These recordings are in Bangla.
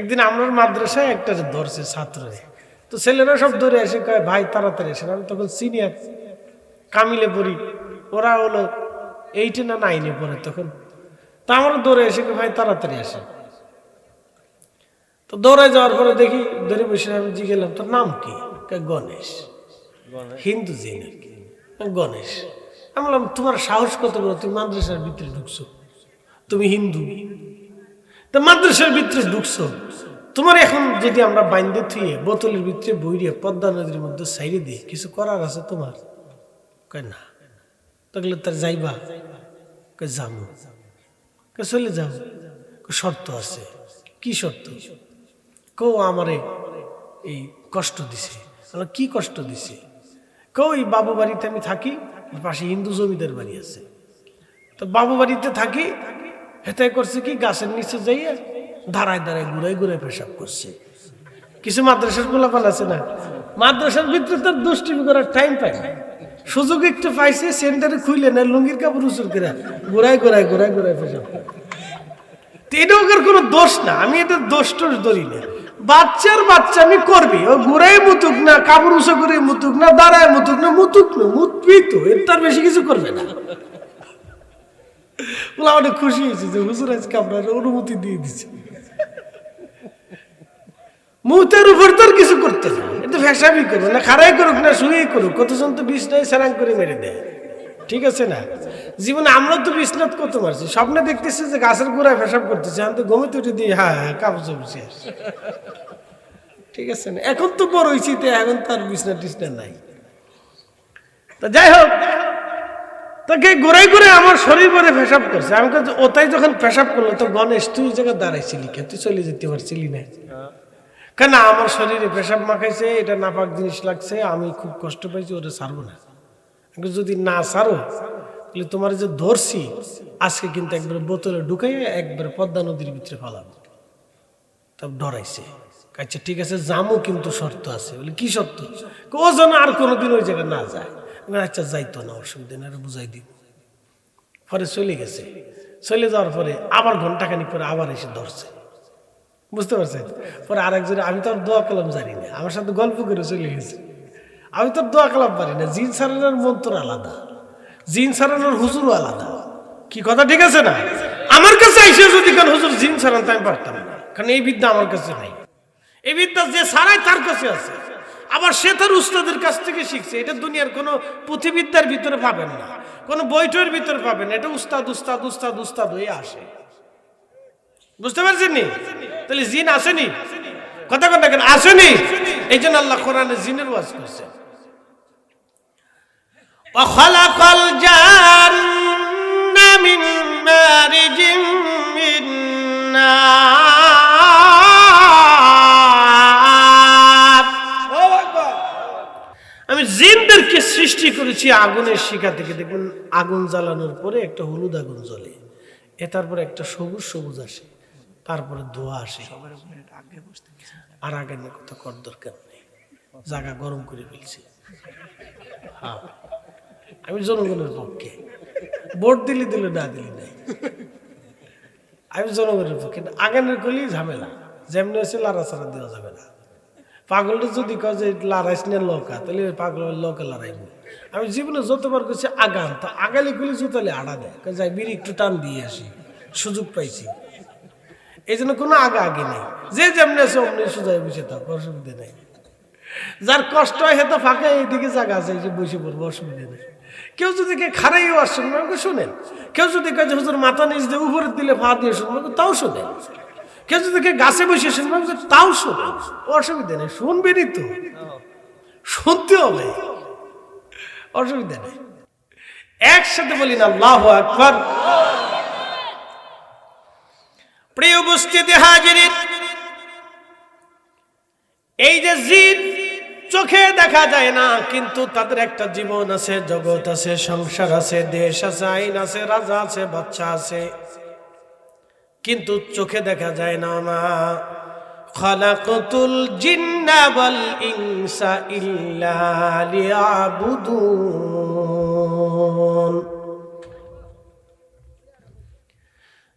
একদিন আমরা মাদ্রাসায় একটা ধরছে ছাত্রে, তো ছেলেরা সব ধরে এসে কয় ভাই তাড়াতাড়ি এসে। আমি তখন সিনিয়র কামিলে পড়ি, ওরা হলো 8 না 9 পড়ে তখন। তা আমারও দৌড়ে এসে ভাই তাড়াতাড়ি আসে। তো দৌড়ে যাওয়ার পরে দেখি ধরে বসে আমি জিজ্ঞেলাম তোর নাম কি? গণেশ। হিন্দু জি নাকি? গণেশ। আমি বললাম তোমার সাহস কত বড়, তুমি মাদ্রাসার ভিতরে ঢুকছো, তুমি হিন্দু, তা মাদ্রাসার ভিতরে ঢুকছো, তোমার এখন যদি আমরা বাইন্দে থুয়ে বোতলের ভিতরে বইরিয়ে পদ্মা নদীর মধ্যে সাইডে দিয়ে কিছু করার আছে তোমার? কয় না। তাহলে তার যাইবা? কয় যাবো। চলে যাও। শর্ত আছে। কি শর্ত? কেউ আমারে এই কষ্ট দিছে। কি কষ্ট দিছে? কেউ এই বাবু বাড়িতে আমি থাকি, পাশে হিন্দু জমিদার বাড়ি আছে, তো বাবু বাড়িতে থাকি, হেতায় করছে কি গাছের নিচে যাইয়া দাঁড়ায় দাঁড়ায় ঘুরাই ঘুরাই পেশাব করছে। কিছু মাদ্রাসার গোলাপাল আছে না, মাদ্রাসার ভিতরে তার দুষ্টিমি করার টাইম পায় না, সুযোগ একটু পাইছে, সেন্টারে খুইলে না লুঙ্গির কাপড় উচুর করে ঘুরাই ঘুরাই ঘুরাই ঘুরাই পেশাব। এটা ওর কোনো দোষ না, আমি এটা দোষ টোষ ধরি না। বাচ্চার বাচ্চা আমি করবি, ও ঘুরাই মুতুক না, কাপড় উঁচু করে মুতুক না, দাঁড়ায় মুতুক না, মুতুক না, মুতবি তো, এর তার বেশি কিছু করবে না। বলে অনেক খুশি হয়েছে যে হুজুর আজকে আপনার অনুমতি দিয়ে দিচ্ছে। মুতের উপর তোর কিছু করতে না, এটা ফ্যাসাবি করবো না, খারাই করুক না শুয়েই করুক, কতজন তো বিছনায় সেরাং করে মেরে দেয়, ঠিক আছে না? জীবনে আমরা তো বিছনাথ কত মারছি, স্বপ্নে দেখতেছি যে গাছের গোড়ায় পেশাব করতেছে, আমি তো ঘুমে তুটে দিই, হ্যাঁ হ্যাঁ কাপড় চলছে, ঠিক আছে না? এখন তো বড় হয়েছি, এখন তার বিছনা টিছনা নাই। তা যাই হোক, তাকে ঘুরাই ঘুরে আমার শরীর ভরে পেশাব করছে। আমি কাছে ওটাই যখন পেশাব করলো, তো গণেশ তুই জায়গায় দাঁড়াইছিলি কে? তুই চলে যেতে পারছিলি না কেন? আমার শরীরে পেশাব মাখাইছে, এটা নাপাক জিনিস লাগছে, আমি খুব কষ্ট পাইছি, ওটা ছাড়বো না। যদি না ছাড়ো তাহলে তোমার যে ধরছি আজকে কিন্তু একবার বোতলে ঢুকাইয়া একবার পদ্মা নদীর ভিতরে ফেলাবো। তব ডরাইছে। আচ্ছা ঠিক আছে যামো, কিন্তু শর্ত আছে। বলে কি শর্ত? ও যেন আর কোনোদিন ওই জায়গায় না যায়। আচ্ছা যাইতো না, অসুবিধা নেই, বুঝাই দিব। পরে চলে গেছে। চলে যাওয়ার পরে আবার ঘন্টাখানিক পরে আবার এসে ধরছে, বুঝতে পারছেন? পরে আরেকজন, আমি তো আর দোয়া কালাম জানি না, আমার সাথে গল্প করে চলে গেছে। আমি তো দোয়া কালাম পারি না, জিন সারানোর মন্ত্র আলাদা, জিন সারানোর হুজুরও আলাদা। কি কথা ঠিক আছে না? আমার কাছে আইসে যদি কেন হুজুর জিন সারান, আমি পারতাম না, কারণ এই বিদ্যা আমার কাছে নাই। এই বিদ্যা যে সারায় তার কাছে আছে, আবার সে তার উস্তাদের কাছ থেকে শিখছে। এটা দুনিয়ার কোনো পুঁথিবিদ্যার ভিতরে পাবেন না, কোনো বইটের ভিতরে পাবেন না। এটা উস্তাদ উস্তাদ উস্তাদ উস্তাদ হয়ে আসে, বুঝতে পারছেন নি? তাহলে জিন আসেনি, কথা কথা কেন আসেনি? এই জন্য আল্লাহ কোরআনে জিনের ওয়াজ করছে। ওয়াখালাকাল জান্না মিন মারিজিম মিন নার। আমি জিনদেরকে সৃষ্টি করেছি আগুনের শিখা থেকে। দেখবেন আগুন জ্বালানোর পরে একটা হলুদ আগুন জ্বলে, তারপরে একটা সবুজ সবুজ আসে, তারপরে ধোঁয়া আসে। আর আগে না কথা কর দরকার নেই, জায়গা গরম করে ফেলছে। হ্যাঁ, আমি জনগণের পক্ষে, ভোট দিলে দিলে না দিলে নাই, আমি জনগণের পক্ষে। আগানের গলি ঝামেলা, যেমনি হচ্ছে লাড়াছাড়া দেওয়া যাবে না। পাগলটা যদি কয় যে লড়াইস না লকা, তাহলে ওই পাগলের লকে লড়াইব। আমি জীবনে যতবার করছি আগান, তো আগালি গুলি জুতালে আড়া দেয়, যাই বিড়ি একটু টান দিয়ে আসি, সুযোগ পাইছি। এই জন্য কোনো আগা আগে নেই, যে যেমনি আছে অমনি সোজাই বসে থাক, অসুবিধা নেই। যার কষ্ট হয় হেতো ফাঁকা এইদিকে জায়গা আছে, যে বসে পড়বো, অসুবিধা নেই। কেউ যদি কে খারাইও আসছেন আমাকে শোনেন, কেউ যদি কে হুজুর মাথা নিচ দিয়ে উপরে দিলে ফা দিয়ে শুনবেন, তাও শোনেন। কেউ যদি কে গাছে বসে শুনবেন, তাও শোনেন, অসুবিধা নেই। শুনবেনই তো, শুনতে হবে, অসুবিধা নেই। একসাথে বলি না আল্লাহু আকবার। প্রিয় উপস্থিতি হাজিরিন, এই যে জিন চোখে দেখা যায় না, কিন্তু তাদের একটা জীবন আছে, জগৎ আছে, সংসার আছে, দেশ আছে, আইন আছে, রাজা আছে, বাচ্চা আছে, কিন্তু চোখে দেখা যায় না। মা খালাকাতুল জিন্না ওয়াল ইনসা ইল্লা লিয়াবুদুন।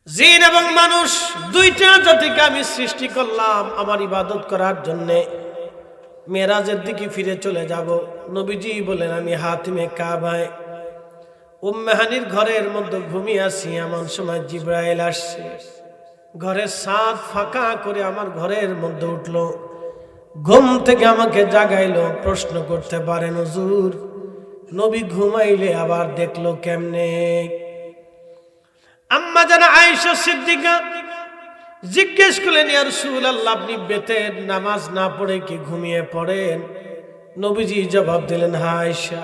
জিন এবং মানুষ দুইটা জাতিকে আমি সৃষ্টি করলাম আমার ইবাদত করার জন্যে। মেরাজের দিকে ফিরে চলে যাব। নবীজি বলেন আমি হাতিমে কাবায় উম্মে হানির ঘরের মধ্যে ঘুমিয়ে আছি, এমন সময় জিবরাইল আসছে। ঘরের ছাদ ফাঁকা করে আমার ঘরের মধ্যে উঠলো, ঘুম থেকে আমাকে জাগাইলো। প্রশ্ন করতে পারেন হুজুর, নবী ঘুমাইলে আবার দেখলো কেমনে? আম্মা জানা আয়েশা সিদ্দিকা জিজ্ঞেস করলেন, ইয়া রাসূলুল্লাহ, আপনি বেতের নামাজ না পড়ে কি ঘুমিয়ে পড়েন? নবীজি জবাব দিলেন, হ্যাঁ আয়েশা,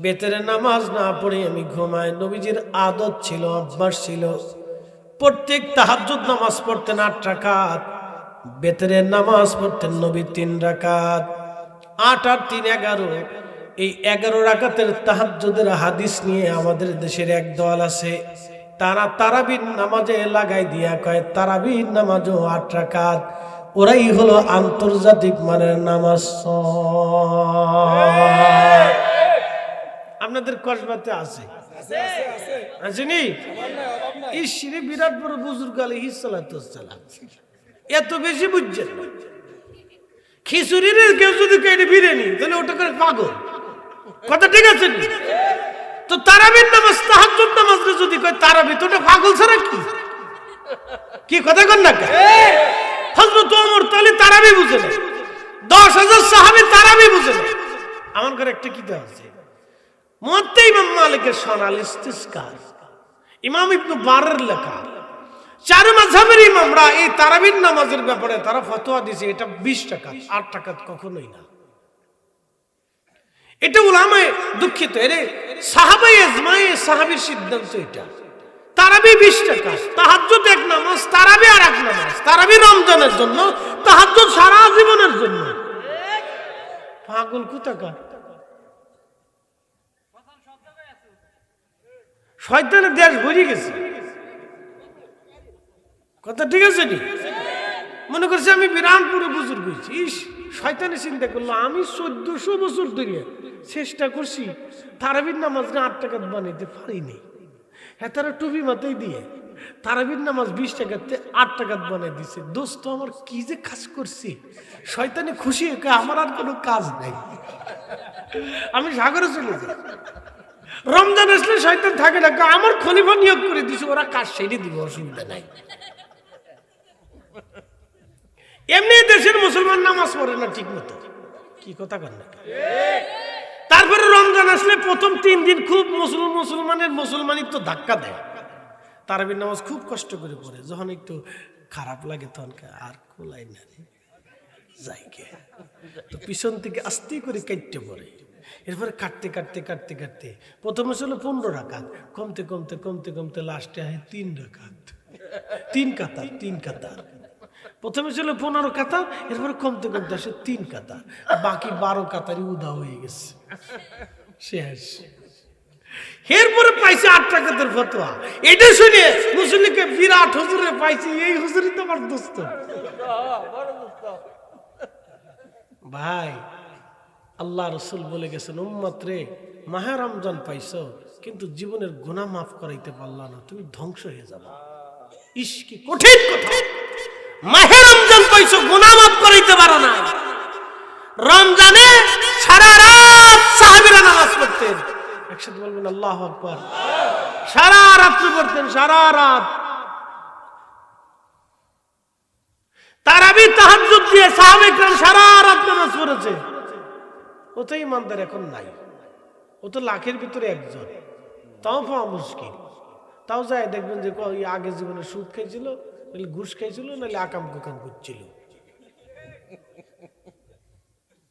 বেতের নামাজ না পড়ে আমি ঘুমাই। নবীজির আদত ছিল, অভ্যাস ছিল, প্রত্যেক তাহাজ্জুদ নামাজ পড়তেন 8 রাকাত, বেতের নামাজ পড়তেন নবী 3 রাকাত। 8 আর 3 11। এই 11 রাকাতের তাহাজ্জুদের হাদিস নিয়ে আমাদের দেশের এক দল আছে, তারা তারাবির নামাজে লাগাই দিয়া কয় তারাবির নামাজও 8 রাকাত। ওরাই হলো আন্তর্জাতিক মানের নামাজ। আপনাদের কসবাতে আছে আসেনি? ঈশ্বরে বিরাট বড় বুজুর্গ আলাইহিস সালাতু ওয়াসসালাম, এত বেশি বুঝছেন না। খিচুড়ির কেউ যদি কেটে বিরিয়ানি, তাহলে ওটা করে পাগল। কথা ঠিক আছে? তো তারাবির নামাজ তাহাজ্জুদ নামাজ যদি কয় তারাবি, তো ওটা পাগল ছাড়া কি কথা কন না? হযরত ওমর তাহলে তারাবি বুঝে না, 10,000 সাহাবী তারাবি বুঝে না। আমার ঘরে একটা কিতাব আছে, মুয়াত্তা ইমাম মালিকের সনাল ইস্তিসকার, ইমাম ইবনে বারের লেখা। 4 মাযহাবের ইমামরা এই তারাবির নামাজের ব্যাপারে তারা ফতোয়া দিয়েছে এটা 20 টাকা, 8 টাকা কখনোই না। এটা উলামায়ে দুঃখিত, এরে সাহাবায়ে ইজমায়ে সাহাবীর সিদ্ধান্ত। এটা তারাবি 20 টাকা, তাহাজ্জুদ এক নামাজ, তারাবি আর এক নামাজ। তারাবি রমজানের জন্য, তাহাজ্জুদ সারা জীবনের জন্য। পাগল কোথাকার! শয়তানের দেশ ভরে গেছে। কথা ঠিক আছে নি? মনে করছে আমি বিরামপুরে বুজুর্গ হয়েছি। শয়তানে চিন্তা করলো, আমি 1400 বছর ধরে চেষ্টা করছি তারাবির নামাজ 8 টাকা বানাইতে পারিনি। হ্যাঁ, তারা টুপি মাথায় দিয়ে তারাবির নামাজ 20 টাকাতে 8 টাকা বানাই দিছে। দোস্ত, আমার কি যে কাজ করছি! শয়তানে খুশি হয়ে আমার আর কোনো কাজ নাই, আমি সাগরে চলে যাই। রমজান আসলে শয়তান থাকে না, আমার খলিফা নিয়োগ করে দিছে, ওরা কাজ সেরে দিবে, অসুবিধা নাই। এমনি দেশের মুসলমান নামাজ পড়ে না ঠিক মতো। কি কথা কন না? তারপরে রমজান আসলে প্রথম 3 দিন খুব মুসলমানিত্ব ধাক্কা দেয়। তারাবির নামাজ খুব কষ্ট করে পড়ে, যখন একটু খারাপ লাগে তখন আর কোলাই না যাই গে, তো পিছন থেকে আস্তে করে কাটতে পড়ে। এরপরে কাটতে কাটতে কাটতে কাটতে প্রথমে ছিল 15 রাকাত, কমতে কমতে কমতে কমতে লাস্টে হয় 3 রাকাত, 3 কাতার 3 কাতার। প্রথমে ছিল 15 কাতার, এরপরে কমতে কমতে আসে 3 কাতার, বাকি 12 কাতারই উদা হয়ে গেছে, শেষ। এরপরে পাইছে 8 টাকাতের ফতোয়া। এটা শুনে মুসলিমকে বিরাট হুজুরে পাইছি, এই হুজুরই তো আমার দোস্ত। ভাই, আল্লাহ রসুল বলে গেছেন, উম্মত রে, মাহে রমজান পাইছো কিন্তু জীবনের গুনাহ মাফ করাইতে পারলা না, তুমি ধ্বংস হয়ে যাবে। ইস, কি কঠিন কথা! মাহে রমজান পাইছো, গুনাহ মাফ করাইতে পারো না। রমজানে সারা রাত সাহাবীরা নামাজ পড়তেন, একসাথে বলবেন আল্লাহু আকবার। সারা রাত পড়তেন, সারা রাত তারাবি তাহাজ্জুদ দিয়ে সাহাবায়ে কেরাম সারা রাত নামাজ পড়েছে। ও তো ইমানদার এখন নাই, ও তো লাখের ভিতরে একজন, তাও পাওয়া মুশকিল। তাও যায় দেখবেন যে আগে জীবনে সুদ খাইছিল, নাহলে ঘুষ খাইছিল, নাহলে আকাম কুকাম করছিল।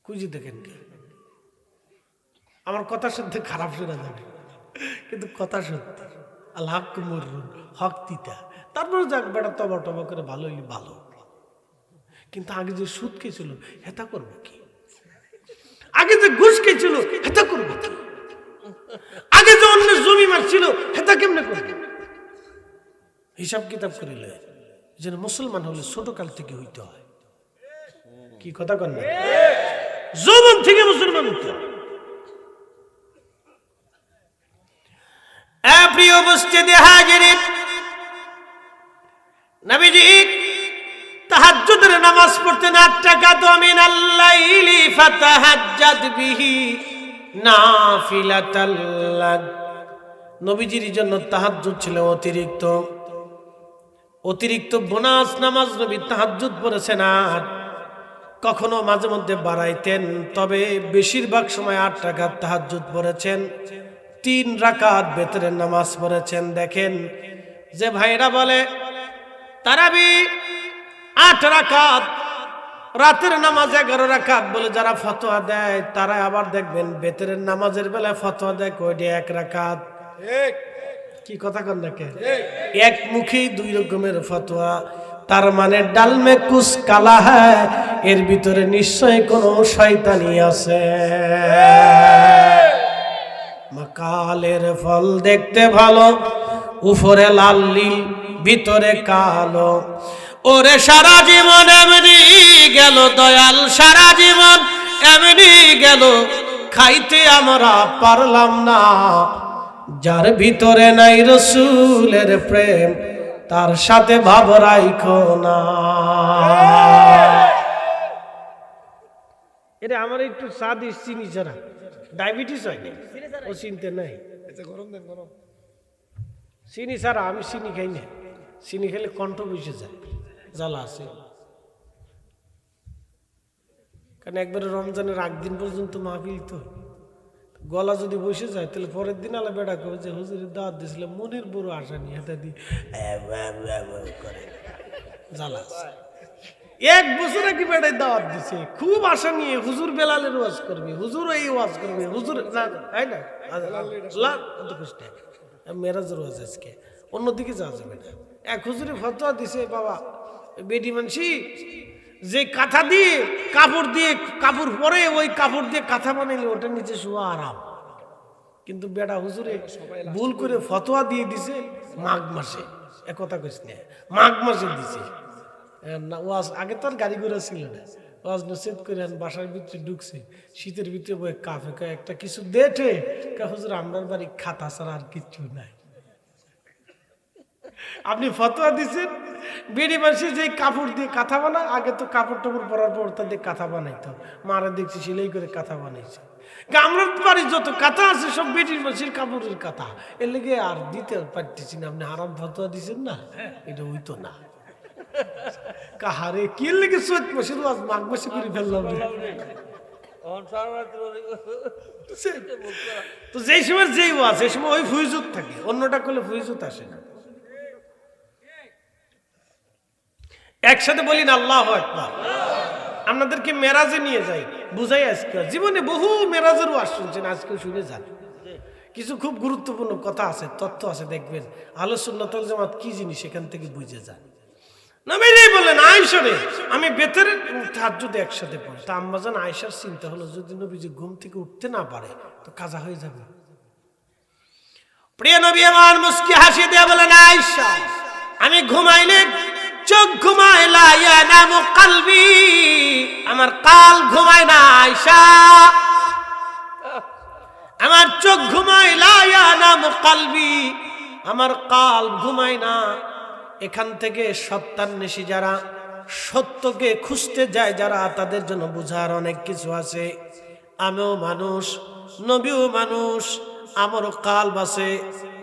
খুঁজি দেখেন কে? আমার কথা শুনতে খারাপ শোনা যাবে, কিন্তু কথা সত্যি। আল হক মুররুন, হক তিতা। তারপরে যাক বেটা তবা টবা করে ভালো হইলে ভালো, কিন্তু আগে যে সুদ খেয়েছিল হেতা করবো কি? আগে যে ঘুষ খেয়েছিল হেতা করবো কি? আগে যে অন্য জমি মারছিল হেতা কেমনে করবে? হিসাব কিতাব করিলে যেন মুসলমান হলে ছোট কাল থেকে হইতে হয়। কি কথা কন না? যৌবন থেকে মুসলমান হইতে হয়। প্রিয় উপস্থিতি হাজিরিন, নবীজি তাহাজ্জুদের নামাজ পড়তেন 8 রাকাত মিনাল লাইলি ফাতাহাজ্জাদ বিহি নাফিলাতাল লাক। নবীজির জন্য তাহাজ্জুদ ছিল অতিরিক্ত বোনাস নামাজ। নবী তাহাজ্জুদ পড়েছেন, আর কখনো মাঝে মধ্যে বাড়াইতেন, তবে বেশিরভাগ সময় 8 রাকাত তাহাজ্জুদ পড়েছেন, 3 রাকাত বেতরের নামাজ পড়েছেন। দেখেন যে ভাইরা বলে তারাবি 8 রাকাত, রাতের নামাজ 11 রাকাত বলে যারা ফতোয়া দেয়, তারা আবার দেখবেন বেতরের নামাজের বেলায় ফতোয়া দেয় কয়টা 1 রাকাত। কি কথা কন দেখে, একমুখী 2 রকমের ফতোয়া। তার মানে ডাল মে কুছ কালা হ্যায়, এর ভিতরে নিশ্চয় কোনো শয়তানি আছে। মাকালের ফল দেখতে ভালো, উপরে লাল নীল ভিতরে কালো। ওরে সারা জীবন এমনি গেল দয়াল, সারা জীবন এমনি গেল, খাইতে আমরা পারলাম না। যার ভিতরে নাই রসুলের প্রেম, তার সাথে ভাব রাইখো না। এটা আমার একটু সাদি চিনি ছাড়া ডায়াবেটিস হয় না, ও চিনতে নাই। চিনি ছাড়া আমি চিনি খাই না, চিনি খেলে কণ্ঠ বসে যায়, জ্বালা আছে। কারণ একবারে রমজানের 8 দিন পর্যন্ত মাহফিল, তো গলা যদি বসে যায় তাহলে পরের দিন আলা বেড়া করবে যে হুজুরের দাওয়াত দিয়েছিল, মনের বড় আশা নিয়ে হাতে দিয়ে করে জ্বালা। 1 বছর আগে বেড়ায় দাওয়াত দিছে, খুব আশা নিয়ে হুজুর বেলালের ওয়াজ করবে, হুজুর এই ওয়াজ করবে, হুজুর না তাই না মেরাজের ওয়াজ আজকে, অন্যদিকে যাওয়া যাবে না। এক হুজুরে ফতোয়া দিছে, বাবা বেডি মানসি যে কাঁথা দিয়ে কাপড় পরে ওই কাপড় দিয়ে কাঁথা বানাইলে ওটা নিচে শোয়া আরাম। কিন্তু বেটা হুজুরে ভুল করে ফতোয়া দিয়ে দিছে মাঘ মাসে, একথা কইস না, মাঘ মাসে দিছে না। ওয়াজ আগে তো আর গাড়ি ঘোড়া ছিল না, ওয়াজ নসিহত করে বাসার ভিতরে ঢুকছে, শীতের ভিতরে বই কাফে একটা কিছু দেখে হুজুর আমরার বাড়ি খাতা ছাড়া আর কিচ্ছু নাই। আপনি ফতোয়া দিচ্ছেন বেড়ি মানুষের যে কাপড় দিয়ে কাঁথা বানায়, আগে তো কাপড় টাপড় পরার পর তা দিয়ে কাঁথা বানাইতো, মারা দেখছি সেলাই করে কাঁথা বানাইছে। আমরা বাড়ির যত কাঁথা আছে সব বেটির মানুষের কাপড়ের কাঁথা, এর লেগে আর দিতে পারতেছি না। আপনি আরাম ফতোয়া দিচ্ছেন না, এটা হইতো না। কাহারে কি লেগে চৈত মাসের ওয়াজ মাঘ মাসে করে ফেললাম। তো যেই সময় যেই ওয়াজ, সেই সময় ওই ফুইজুত থাকে, অন্যটা করলে ফুইজুত আসে না। একসাথে বলি না আল্লাহু আকবার। আপনাদেরকে মেরাজে নিয়ে যাই, বুঝাই। আজকে জীবনে বহু মেরাজের ওয়াজ শুনছেন, আজকে শুনে যান। কিছু খুব গুরুত্বপূর্ণ কথা আছে, তথ্য আছে, দেখবেন আহলে সুন্নাত ওয়াল জামাত কি জিনিস সেখান থেকে বুঝে যান। নবীজি বলেন আয়েশা রে আমি বেতরের তাহাজ্জুদ একসাথে পড়ি। তা আম্মাজান আয়েশার চিন্তা হলো যদি নবীজি ঘুম থেকে উঠতে না পারে তো কাজা হয়ে যাবে। প্রিয় নবী আমার মুস্কি হাসি দিয়ে বলেন আয়েশা আমি ঘুমাইলে চোখ ঘুমায় লা ইয়ানামু কলবি, আমার কাল ঘুমায় না আয়েশা, আমার চোখ ঘুমায় লা ইয়ানামু কলবি, আমার কাল ঘুমায় না। এখান থেকে সত্যান্বেষী যারা, সত্যকে খুঁজতে যায় যারা, তাদের জন্য বুঝার অনেক কিছু আছে। আমিও মানুষ, নবীও মানুষ, আমারও কাল বাসে,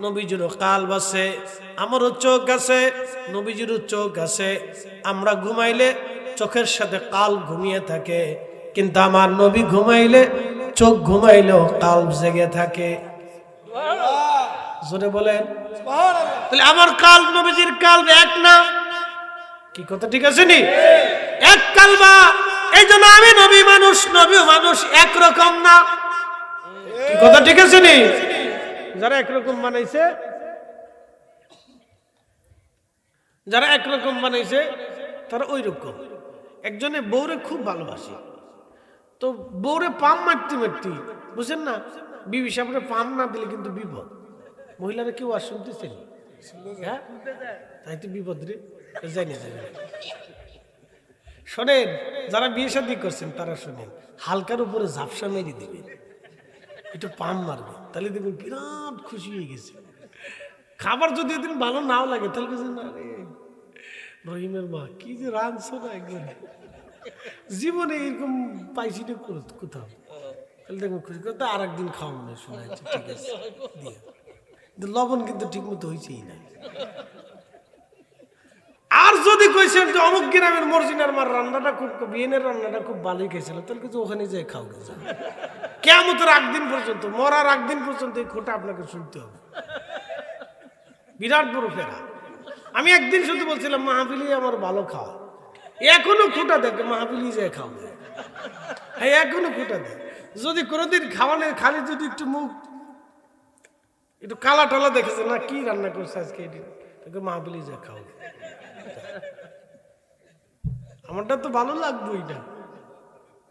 নবীজিরও কাল বাসে, আমারও চোখ আছে, নবীজিরও চোখ আছে। আমরা ঘুমাইলে চোখের সাথে কাল ঘুমিয়ে থাকে, কিন্তু আমার নবী ঘুমাইলে চোখ ঘুমাইলেও কাল জেগে থাকে। জোরে বলেন। তাহলে আমার কাল নবীজির কাল এক না, কি কথা ঠিক আছে নি? এক কালবা। এই জন্য আমি নবী মানুষ, নবীও মানুষ, একরকম না, কি কথা ঠিক আছে নি? যারা একরকম বানাইছে, যারা একরকম বানাইছে তারা ওই রকম। একজনে বউরে খুব ভালোবাসে, তো বউরে পাম মারতে মারতে, বুঝছেন না, বিবি সাহেবরে পাম না দিলে কিন্তু বিপদ। মহিলারা কেউ আর শুনতেছেন, হ্যাঁ তাই তো বিপদ রে, যাই না। শোনেন, যারা বিয়ে শাদী করছেন তারা শোনেন, হালকার উপরে ঝাপসা মেরে দিবেন, একটু পাম মারবে, তাহলে দেখবেন বিরাট খুশি হয়ে গেছে। খাবার যদি এদিন ভালো নাও লাগে তাহলে রহিমের মা কি যে রাঁধছো না একবারে, জীবনে এরকম পাইছি না কোথাও। তাহলে দেখুন খুশি করে আর একদিন খাওয়া মনে শোনাচ্ছে, ঠিক আছে দিয়ে। কিন্তু লবণ কিন্তু ঠিক মতো হয়েছেই না। আর যদি কইছেন যে অমুক গ্রামের মর্জিনার মার রান্নাটা খুব, বিয়েনের রান্নাটা খুব ভালোই খেয়েছিল, তাহলে কিছু ওখানে যাই খাও গেছে। কিয়ামতের আগদিন পর্যন্ত, মরার আগদিন পর্যন্ত এই খোটা আপনাকে শুনতে হবে। বিরাট বড় ফেরা। আমি একদিন শুধু বলছিলাম মাহফিলি আমার ভালো খাওয়া, এখনো খোটা দেখে মাহফিলি যায় খাও, হ্যাঁ এখনো খোটা দেয়। যদি কোনোদিন খাওয়ানোর খালি যদি একটু মুখ একটু কালা টালা দেখেছে না, কি রান্না করছে আজকে এটি, মাহফিলি যায় খাও। আমারটা তো ভালো লাগবেই না,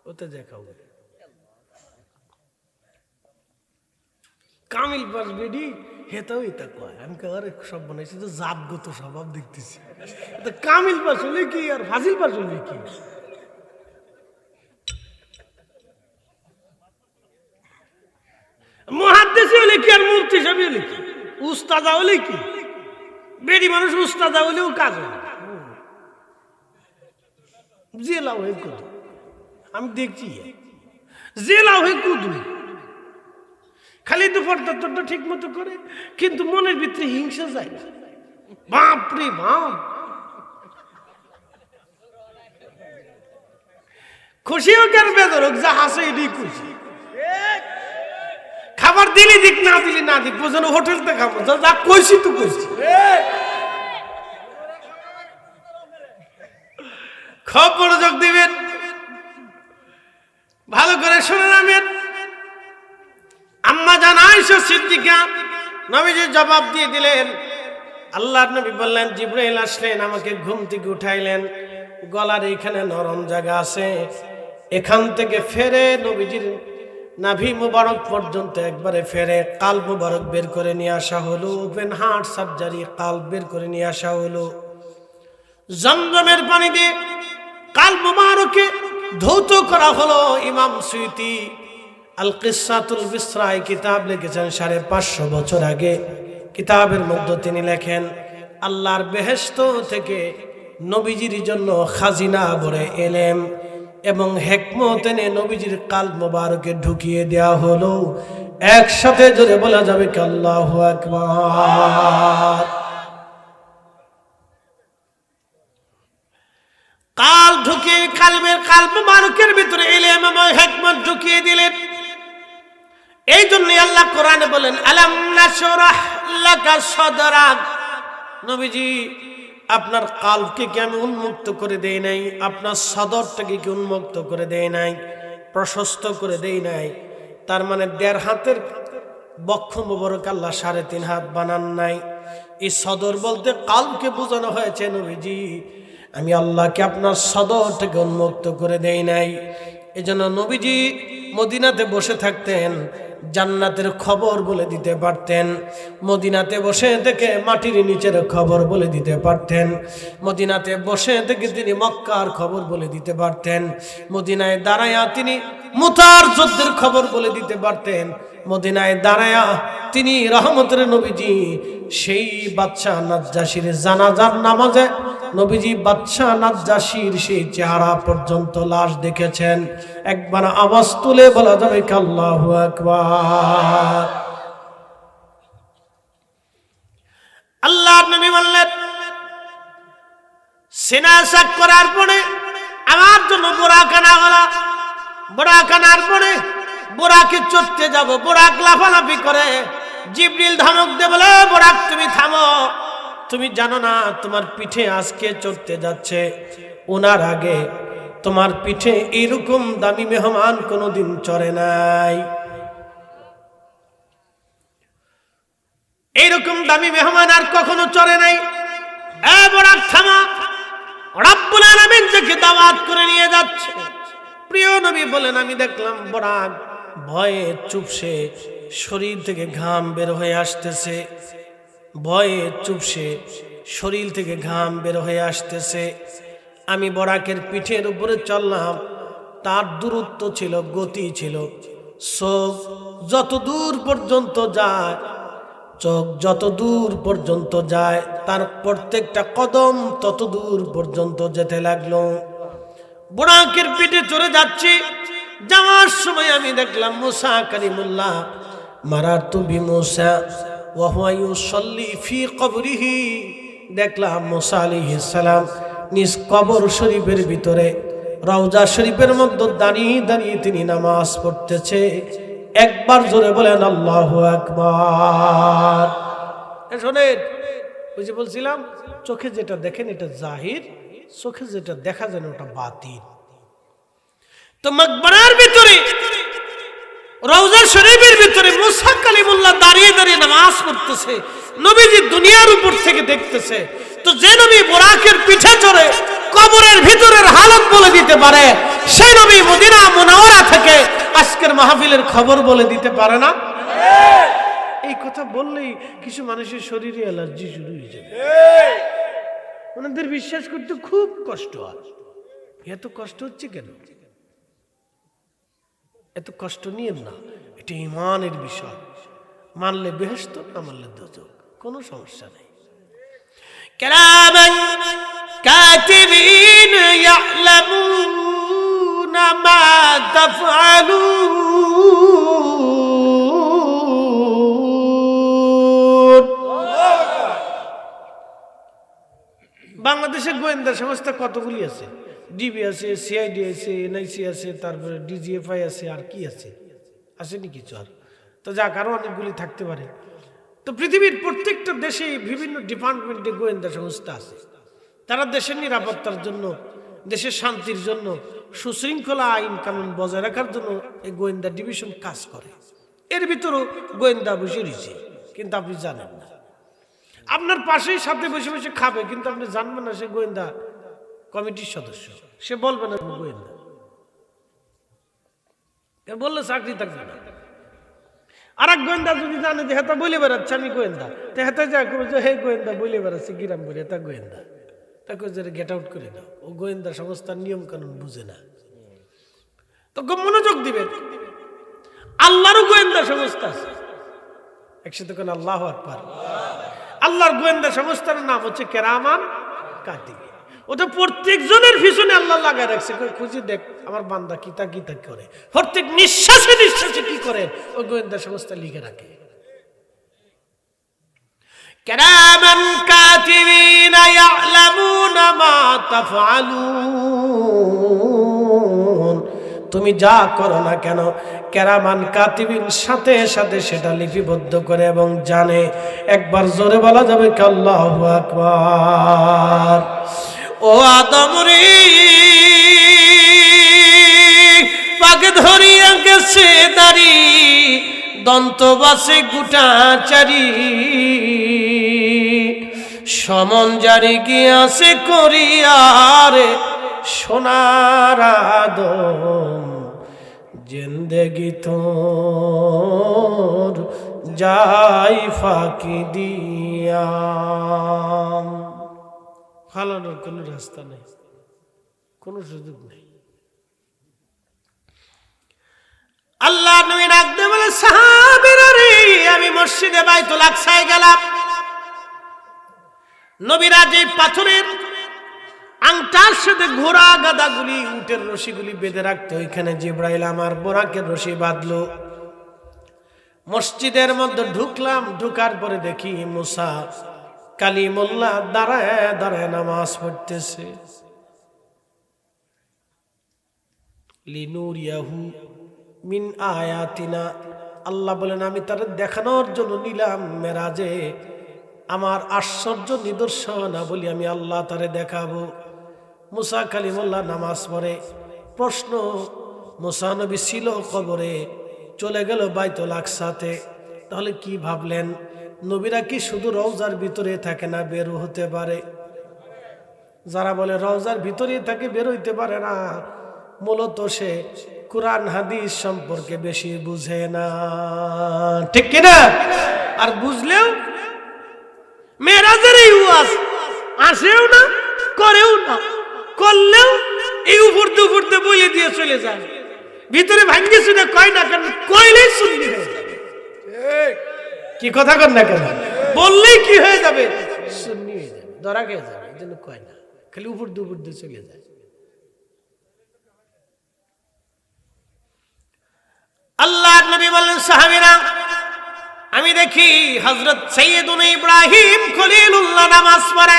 ওতে যা খাও। কামিল পাস বেডি হেতাও এটা কয়, আমি আরে সব বানাইছি তো জাতগত স্বভাব দেখতেছি। কামিল পাস হলে কি আর ফাজিল পাস হলে কি? মুহাদ্দিস হলে কি আর মুফতি সাহেব হলে কি? উস্তাদা হলে কি? বেডি মানুষ উস্তাদা হলেও কাজ হয়। জেলা হয়ে কুদু, আমি দেখছি জেলা হয়ে কুদু, খালি দুপুরটা তোরটা ঠিক মতো করে, কিন্তু মনের ভিতরে হিংসা যায় না। বাপরে বাপ, খুশি হোক আর বেদর হোক, যা হাসে এটাই খুশি। খাবার দিলি দিক না দিলি না দিক, বোঝানো হোটেলতে খাবো, যা কইছি তো কইছি। খুব মনোযোগ দিবেন, ভালো করে শুনে নামেন। আম্মা জান আয়েশা সিদ্দিকা নবীজি জবাব দিয়ে দিলেন। আল্লাহর নবী বললেন, জিবরাইল আসলেন, আমাকে ঘুম থেকে উঠাইলেন, গলার এইখানে নরম জায়গা আছে, এখান থেকে ফেরে নবীজির নাভি মুবারক পর্যন্ত একবারে ফেরে কাল্ব মুবারক বের করে নিয়ে আসা হলো। ওপেন হার্ট সার্জারি, কাল্ব বের করে নিয়ে আসা হলো। জমজমের পানি দিয়ে কাল্ব মুবারকে ধৌত করা হলো। ইমাম সুয়ুতি আল কিসাতুল বিসরাই কিতাব লিখেছেন 550 বছর আগে। কিতাবের মধ্যে তিনি লেখেন, আল্লাহর বেহেশত থেকে নবীজির জন্য খাজিনা ভরে এলেম এবং হিকমত এনে নবীজির কাল্ব মুবারকে ঢুকিয়ে দেওয়া হলো। একসাথে জোরে বলা যাবে কি আল্লাহু আকবার। কাল ঢুকিয়ে কাল্ব মুবারকের ভিতরে ইলম এবং হিকমত ঢুকিয়ে দিলেন। এই জন্য আল্লাহ কোরআনে বলেন, আলাম নাশরাহ লাকা সাদরাক, নবীজি আপনার কালবকে কি আমি উন্মুক্ত করে দেই নাই? আপনার সদরটাকে কি উন্মুক্ত করে দেই নাই? প্রশস্ত করে দেই নাই? তার মানে 1.5 হাতের বক্ষ মুবারক আল্লাহ 3.5 হাত বানান নাই। এই সদর বলতে কালবকে বোঝানো হয়েছে, নবীজি আমি আল্লাহকে আপনার সদরটাকে উন্মুক্ত করে দেই নাই। এজন্য নবীজি মদিনাতে বসে থাকতেন, জান্নাতের খবর বলে দিতে পারতেন। মদিনাতে বসে থেকে মাটির নিচের খবর বলে দিতে পারতেন। মদিনাতে বসে থেকে তিনি মক্কার খবর বলে দিতে পারতেন। মদিনায় দাঁড়ায়া তিনি মুতার যুদ্ধের খবর বলে দিতে পারতেন। মদিনায় দাঁড়ায়া তিনি রহমতের নবীজি সেই বাদশাহ নাজ্জাশীর জানাজার নামাজে নবীজি বাদশাহ নাজ্জাশীর সেই চেহারা পর্যন্ত লাশ দেখেছেন। একবার আওয়াজ তুলে বলা যাবে কি আল্লাহু আকবার। আল্লাহর নবী বললেন, সিনা সাক করার পরে আমার জন্য বোরাক আনা হলো। বোরাক আনার পরে বোরাকে চড়তে যাব, বোরাক লাফালাফি করে। জিবরিল ধমক দিয়ে বলে, বোরাক তুমি থামো, তুমি জানো না তোমার পিঠে আজকে চড়তে যাচ্ছে ওনার আগে তোমার পিঠে এরকম দামি মেহমান কোনোদিন চড়ে নাই। এইরকম দামি মেহমান আর কখনো চড়ে নাই। এ বোরাক থামা, রব্বুল আলামিন থেকে দাওয়াত করে নিয়ে যাচ্ছে। প্রিয় নবী বলেন, আমি দেখলাম বোরাক ভয়ে চুপসে শরীর থেকে ঘাম বের হয়ে আসতেছে। ভয়ে চুপসে শরীর থেকে ঘাম বের হয়ে আসতেছে। আমি বোরাকের পিঠের উপরে চললাম। তার দূরত্ব ছিল, গতি ছিল, চোখ যত দূর পর্যন্ত যায় চোখ যত দূর পর্যন্ত যায় তার প্রত্যেকটা কদম তত দূর পর্যন্ত যেতে লাগলো। বুরাকের পিঠে চড়ে যাচ্ছি, যাওয়ার সময় আমি দেখলাম মুসা কালিমুল্লাহ মারারতু বিমুসা ওয়া হুয়া ইউসাল্লি ফি কবরিহি। দেখলাম মুসা আলাইহিস সালাম নিজ কবর শরীফের ভিতরে রওজা শরীফের মধ্যে দাঁড়িয়ে দাঁড়িয়ে তিনি নামাজ পড়তেছে। একবার জোরে বলেন আল্লাহু আকবার। শোনেন, ওই যে বলছিলাম চোখে যেটা দেখেন এটা জাহির, চোখে যেটা দেখা যায় ওটা বাতিন। তো মাকবারার ভিতরে রওজা শরীফের ভিতরে মুসা কালিমুল্লাহ দাঁড়িয়ে দাঁড়িয়ে নামাজ পড়তেছে, নবীজি দুনিয়ার উপর থেকে দেখতেছে। তো যে নবী বুরাকের পিঠে চড়ে কবরের ভিতরের হালত বলে দিতে পারে, সেই নবী মদিনা মুনাওয়ারা থেকে আজকের মাহফিলের খবর বলে দিতে পারে না? এই কথা বললেই কিছু মানুষের শরীরে অ্যালার্জি শুরু হয়ে যাবে, ওনাদের বিশ্বাস করতে খুব কষ্ট হয়। এত কষ্ট হচ্ছে কেন? এত কষ্ট নিয়েন না, এটা ঈমানের বিষয়। মানলে বেহেশত, না মানলে দোজখ, কোনো সমস্যা নেই। কিরামান কাতিবিন ইয়ালামুনা মা তাফআলুন। বাংলাদেশের গোয়েন্দা সংস্থা কতগুলি আছে? ডিবি আছে, সিআইডি আছে, এনআইসি আছে, তারপরে ডিজিএফআই আছে, আর কি আছে? আসেনি কিছু আর? তো যা কারো অনেকগুলি থাকতে পারে। তো পৃথিবীর প্রত্যেকটা দেশে বিভিন্ন ডিপার্টমেন্টে গোয়েন্দা সংস্থা আছে। তারা দেশের নিরাপত্তার জন্য, দেশের শান্তির জন্য, সুশৃঙ্খলা আইন কানুন বজায় রাখার জন্য এই গোয়েন্দা ডিভিশন কাজ করে। এর ভিতরেও গোয়েন্দা বসে রয়েছে, কিন্তু আপনি জানেন না। আপনার পাশেই সাথে বসে বসে খাবে, কিন্তু আপনি জানবেন না সে গোয়েন্দা কমিটির সদস্য। সে বলবে না গোয়েন্দা, বললে চাকরি থাকবে না। আর এক গোয়েন্দা যদি জানে যে হেতা বলে বেড়াচ্ছে আমি গোয়েন্দা, তো হেতা যা করবো যে হে গোয়েন্দা বলে বেড়াচ্ছে গিরাম করে, এটা গোয়েন্দা, তাকে গেট আউট করে দাও। ও গোয়েন্দা সংস্থার নিয়ম কানুন বুঝে না। তো মনোযোগ দিবেন, আল্লাহরও গোয়েন্দা সংস্থা আছে। একসাথে কোন আল্লাহু আকবার। আল্লাহর গোয়েন্দা সংস্থার নাম হচ্ছে কিরামান কাতিবিন। ওটা প্রত্যেকজনের পিছনে আল্লাহ লাগায় রাখছে, খুঁজে দেখ আমার বান্দা কিতা কিতা করে, প্রত্যেক নিঃশ্বাসে নিঃশ্বাসে কি করেন ওই গোয়েন্দা সংস্থা লিখে রাখে। কিরামান কাতিবিন ইয়ালামুনা মা তাফআলুন। তুমি যা করো না কেন কিরামান কাতিবিন সাথে সাথে সেটা লিপিবদ্ধ করে এবং জানে। একবার জোরে বলা যাবে কি আল্লাহু আকবার। ও আদম রে, পাকে ধরিয়া গেছে দাড়ি, দন্ত বাসে গুটা চারি, সমন জারি গিয়াছে করিয়ারে সোনার আদম, জিন্দেগি তোর যাই ফাঁকি দিয়া। ফালানোর কোনো রাস্তা নেই, কোনো সুযোগ নেই। আল্লাহ নবী ডাকতে বলে, সাহাবীরা রে, আমি মসজিদে বাইতুল আকসায় গেলাম। নবীরা যে পাথরের আংটার সাথে ঘোড়া গাদাগুলি, উটের রশিগুলি বেঁধে রাখতে, ওইখানে জিবরাইল আমার বোরাকের রশি বাঁধলো। মসজিদের মধ্যে ঢুকলাম, ঢুকার পরে দেখি মুসা কালিমুল্লাহ দাঁড়ায় দাঁড়ায় নামাজ পড়তেছে। লিনুরিয়াহু মিন আয়াতিনা, আল্লাহ বলেন আমি তার দেখানোর জন্য নিলাম মেরাজে আমার আশ্চর্য নিদর্শন বলি আমি আল্লাহ তারে দেখাবো। মুসা কালিমুল্লাহ নামাজ পড়ে। প্রশ্ন, মুসা নবী ছিল কবরে, চলে গেল বাইতুল আকসাতে, তাহলে কি ভাবলেন নবীরা কি শুধু রওজার ভিতরে থাকে না, বের হতে পারে? যারা বলে রওজার ভিতরে থাকে বের হইতে পারে না, মূলত সে কুরআন হাদিস সম্পর্কে বেশি বুঝে না, ঠিক কিনা? আর বুঝলেও মেরাজের এই ওয়াজ আসেও না, করেও না, করলেও এই উপর দুপুরতে বলে দিয়ে চলে যায়, ভিতরে ভাঙ্গে শুনে কয় না, কারণ কইলেই শুনবি। কি কথা কর না কেন? বললেই কি হয়ে যাবে? সুন্নি হয়ে যাবে, ধরা খেয়ে যাবে। এই জন্য কয় না, খালি উপর দিয়ে চলে যায়। আল্লাহ নবী বললেন, সাহাবীরা আমি দেখি হযরত সাইয়্যিদুনা ইব্রাহিম খলিলুল্লাহ নামাজ পড়ে।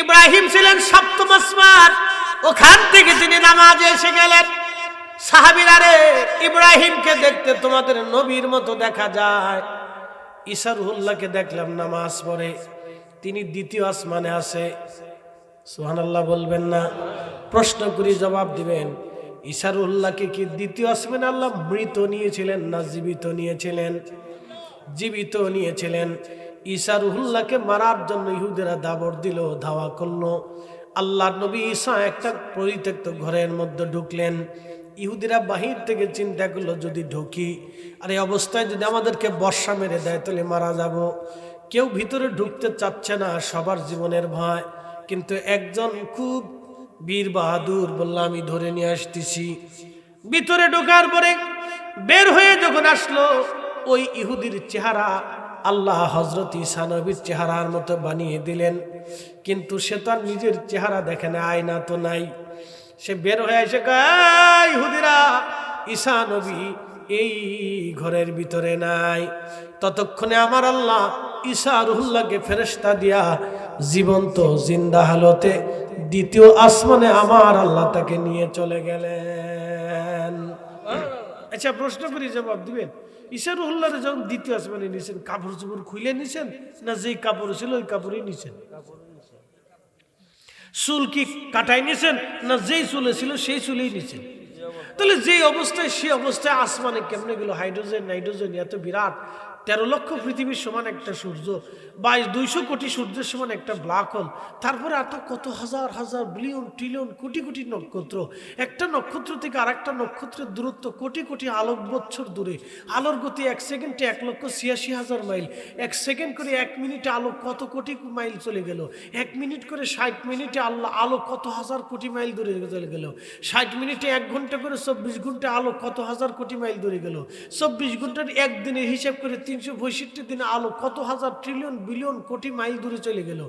ইব্রাহিম ছিলেন সপ্তম আসমান, ওখান থেকে তিনি নামাজে এসে গেলেন। সাহাবীরা রে, ইব্রাহিমকে দেখতে তোমাদের নবীর মতো দেখা যায়, ঈসা রুহুল্লাহকে দেখলাম নামাজ পড়ে, তিনি দ্বিতীয় আসমানে আছে। সুবহানাল্লাহ বলবেন না? প্রশ্ন করি, জবাব দিবেন। ঈসা রুহুল্লাহকে কি দ্বিতীয় আসমানে আল্লাহ মৃত নিয়েছিলেন না জীবিত নিয়েছিলেন? জীবিত নিয়েছিলেন। ঈসা রুহুল্লাহকে মারার জন্য ইহুদিরা দাবর দিল, ধাওয়া করলো। আল্লাহর নবী ঈসা একটা পরিত্যক্ত ঘরের মধ্যে ঢুকলেন। ইহুদিরা বাহির থেকে চিন্তা করলো, যদি ঢুকি আর এই অবস্থায় যদি আমাদেরকে বর্ষা মেরে দেয় তাহলে মারা যাব। কেউ ভিতরে ঢুকতে চাচ্ছে না, সবার জীবনের ভয়। কিন্তু একজন খুব বীর বাহাদুর বলল, আমি ধরে নিয়ে আসতেছি। ভিতরে ঢোকার পরে বের হয়ে যখন আসলো, ওই ইহুদির চেহারা আল্লাহ হযরত ঈসা নবীর চেহারার মতো বানিয়ে দিলেন। কিন্তু সে তো আর নিজের চেহারা দেখে না, আয়না তো নাই। সে বের হয়ে এসে কয়, ইহুদিরা, ঈসা নবী এই ঘরের ভিতরে নাই। ততক্ষণে আমার আল্লাহ ঈসা রুহুল্লাহকে ফেরেশতা দিয়া জীবন্ত জিন্দা হালতে দ্বিতীয় আসমানে আমার আল্লাহ তাকে নিয়ে চলে গেলেন। আচ্ছা, প্রশ্ন করি, জবাব দিবেন। ঈসা রুহুল্লাহরে যখন দ্বিতীয় আসমানে নিয়েছেন, কাপড় চোপড় খুলে নিয়েছেন না যেই কাপড় ছিল ওই কাপড়ই নিয়েছেন? চুল কি কাটাই নিয়েছেন না যেই চুলে ছিল সেই চুলেই নিয়েছেন? তাহলে যেই অবস্থায় সে অবস্থায় আসমানে কেমনে গেল? হাইড্রোজেন নাইট্রোজেন এত বিরাট, 13 লক্ষ পৃথিবীর সমান একটা সূর্য, 200 কোটি সূর্যের সমান একটা ব্ল্যাক হোল, তারপরে এত কত হাজার হাজার বিলিয়ন ট্রিলিয়ন কোটি কোটি নক্ষত্র। একটা নক্ষত্র থেকে আর একটা নক্ষত্রের দূরত্ব কোটি কোটি আলোক বৎসর দূরে। আলোর গতি 1 সেকেন্ডে 1,86,000 মাইল। 1 সেকেন্ড করে 1 মিনিটে আলো কত কোটি মাইল চলে গেল। 1 মিনিট করে 60 মিনিটে আলো কত হাজার কোটি মাইল দূরে চলে গেল। 60 মিনিটে 1 ঘন্টা করে 24 ঘন্টা আলো কত হাজার কোটি মাইল দূরে গেল। 24 ঘন্টার একদিনের হিসাব করে 365 দিনে আলো কত হাজার ট্রিলিয়ন বিলিয়ন কোটি মাইল দূরে চলে গেল।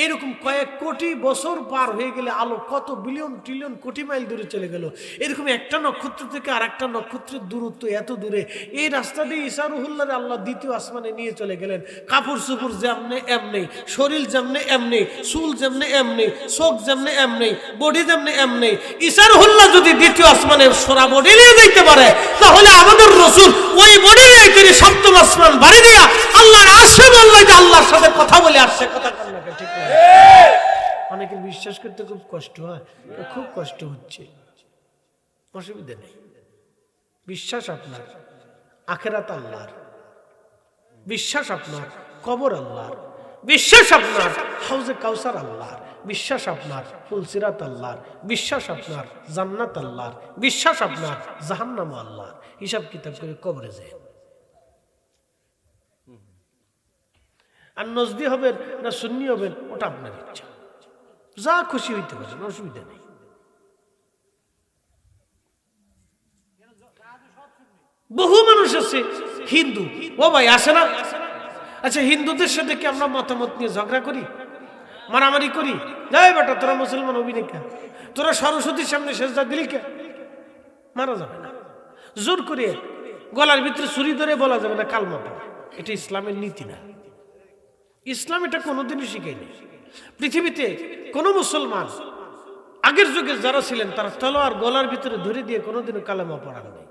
এরকম কয়েক কোটি বছর পার হয়ে গেলে আলো কত বিলিয়ন ট্রিলিয়ন কোটি মাইল দূরে চলে গেল। এরকম একটা নক্ষত্র থেকে আর একটা নক্ষত্রের দূরত্ব এত দূরে। এই রাস্তা দিয়ে ঈসা রুহুল্লাহরে আল্লাহ দ্বিতীয় আসমানে নিয়ে চলে গেলেন। কাপড় চোপড় যেমনে এমনি, শরীর যেমনে এমনি, চুল যেমনে এমনি, চোখ যেমনে এমনি, বডি যেমনে এমনি। ঈসা রুহুল্লাহ যদি দ্বিতীয় আসমানে সোরা বডি নিয়ে যেতে পারে, তাহলে আমাদের রাসূল ওই বডি নিয়ে তিনি সপ্তম আসমান বাড়ি দিয়া আল্লাহর আরশে বললেন যে আল্লাহর সাথে কথা বলে আসছে। কথা বলেন না, ঠিক না? অনেকের বিশ্বাস করতে খুব কষ্ট হয়, খুব কষ্ট হচ্ছে, অসুবিধা নেই। বিশ্বাস আপনার, আখিরাত আল্লাহর, বিশ্বাস আপনার কবর আল্লাহর, বিশ্বাস আপনার হাউজে কাউসার আল্লাহর, বিশ্বাস আপনার ফুলসিরাত আল্লাহর, বিশ্বাস আপনার জান্নাত আল্লাহর, বিশ্বাস আপনার জাহান্নাম আল্লাহর। হিসাব কিতাব করে কবরে যায়। আর নজদি হবেন না সুন্নি হবেন ওটা আপনার ইচ্ছা, যা খুশি হইতে পারেন, অসুবিধা নেই। বহু মানুষ আছে হিন্দু, ও ভাই আসে না? আচ্ছা, হিন্দুদের সাথে কি আমরা মতামত নিয়ে ঝগড়া করি, মারামারি করি? যাই বেটা, তোরা মুসলমান হবি না কে? তোরা সরস্বতীর সামনে সেজদা দিলি কে? মারা যাবে না। জোর করে গলার ভিতরে ছুরি ধরে বলা যাবে না কালমা পড়, এটা ইসলামের নীতি না। ইসলাম এটা কোনোদিনই শিখায়নি। পৃথিবীতে কোন মুসলমান আগের যুগে যারা ছিলেন তারা তলোয়ার গলার ভিতরে ধরে দিয়ে কোনোদিনও কালেমা পড়ান নাই,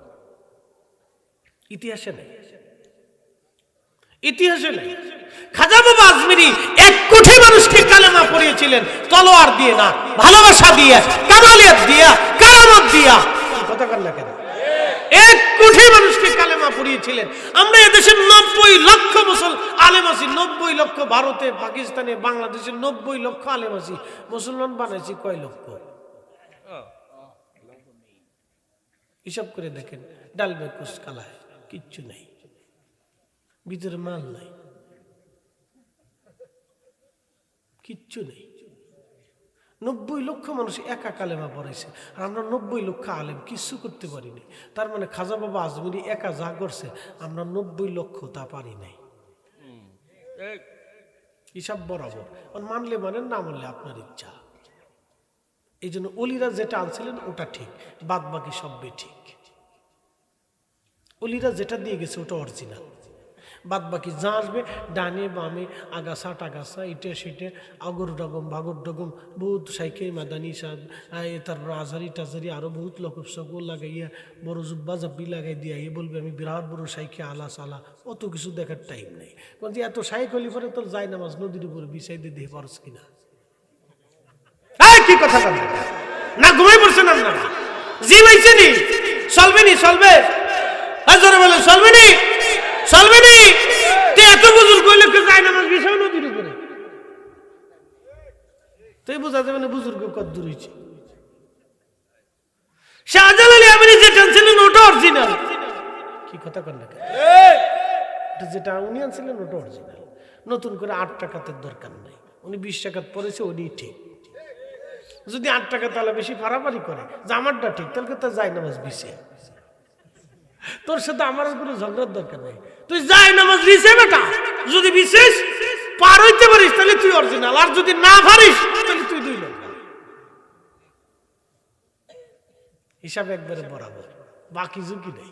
ইতিহাসে নেই, ইতিহাসে নেই। খাজা বাবা আজমিরি 1 কোটি মানুষকে কালেমা পড়িয়েছিলেন, তলোয়ার দিয়ে না, ভালোবাসা দিয়ে, কামালিয়াত দিয়া, কারামত দিয়া। কথা কার না কেন? 1 কোটি মানুষকে কালেমা পড়িয়েছিলেন। আমরা এদেশের 90 লক্ষ আলেম আছি, 90 লক্ষ, ভারতে, পাকিস্তানে, বাংলাদেশের 90 লক্ষ আলেম আছি। মুসলমান বানাইছি কয় লক্ষ? হিসাব করে দেখেন, ডাল বেকুস কালায় কিচ্ছু নেই, ভিতরে মাল নাই, কিচ্ছু নেই। 90 লক্ষ মানুষ একা কালেমা পড়াইছে, আর আমরা 90 লক্ষ আলেম কিছু করতে পারিনি। তার মানে খাজা বাবা আজমিরি একা যা করছে আমরা 90 লক্ষ তা পারি নাই। হিসাব বরাবর, মানলে মানেন, না মানলে আপনার ইচ্ছা। এই জন্য অলিরা যেটা আনছিলেন ওটা ঠিক, বাদ বাকি সব ঠিক। অলিরা যেটা দিয়ে গেছে ওটা অরিজিনাল, বাদ বাকি যা আসবে ডানে বামে আগাছা টাগাছা ইটে সিটে আগর ডগম বাগর ডগম বহুত সাইকে মাদানি সাদ তার আজারি টাজারি আরো বহুত লোক সকল লাগাইয়া বড় জুব্বা জাব্বি লাগাই দিয়া বলবে আমি বিরাট বড় সাইকে আলা সালা, অত কিছু দেখার টাইম নেই। বলছি এত সাইক হলি পরে তোর যায় নামাজ নদীর উপরে বিছাই দিয়ে দিয়ে পারস কিনা? কি কথা না ঘুমাই পড়ছেন আপনারা? জি ভাইছে নি চলবে নি চলবে জোরে বলেন চলবে নি চলবে নি? এত বুজুর্গ হইলে যায় নামাজ বিছাও নদীর উপরে, তুই বোঝা যাবে না বুজুর্গ কত দূর হয়েছে। শাহজালাল আমিনী যেটা আনছিলেন ওটা অরিজিনাল। কি কথা কন না, যেটা উনি আনছিলেন ওটা অরিজিনাল। নতুন করে 8 টাকাতের দরকার নাই, উনি 20 টাকাত পড়েছে, উনি ঠিক। যদি 8 টাকা তাহলে বেশি ফাড়াফাড়ি করে যে আমারটা ঠিক, তাহলে তো যায় নামাজ বিছে। তোর সাথে আমার কোনো ঝগড়ার দরকার নেই, তুই যাই নামাজ বিছে বেটা। যদি বিশেষ পার হইতে পারিস তাহলে তুই অরিজিনাল, আর যদি না পারিস তাহলে তুই 2 লোক। হিসাব একবারে বরাবর, বাকি ঝুঁকি নেই।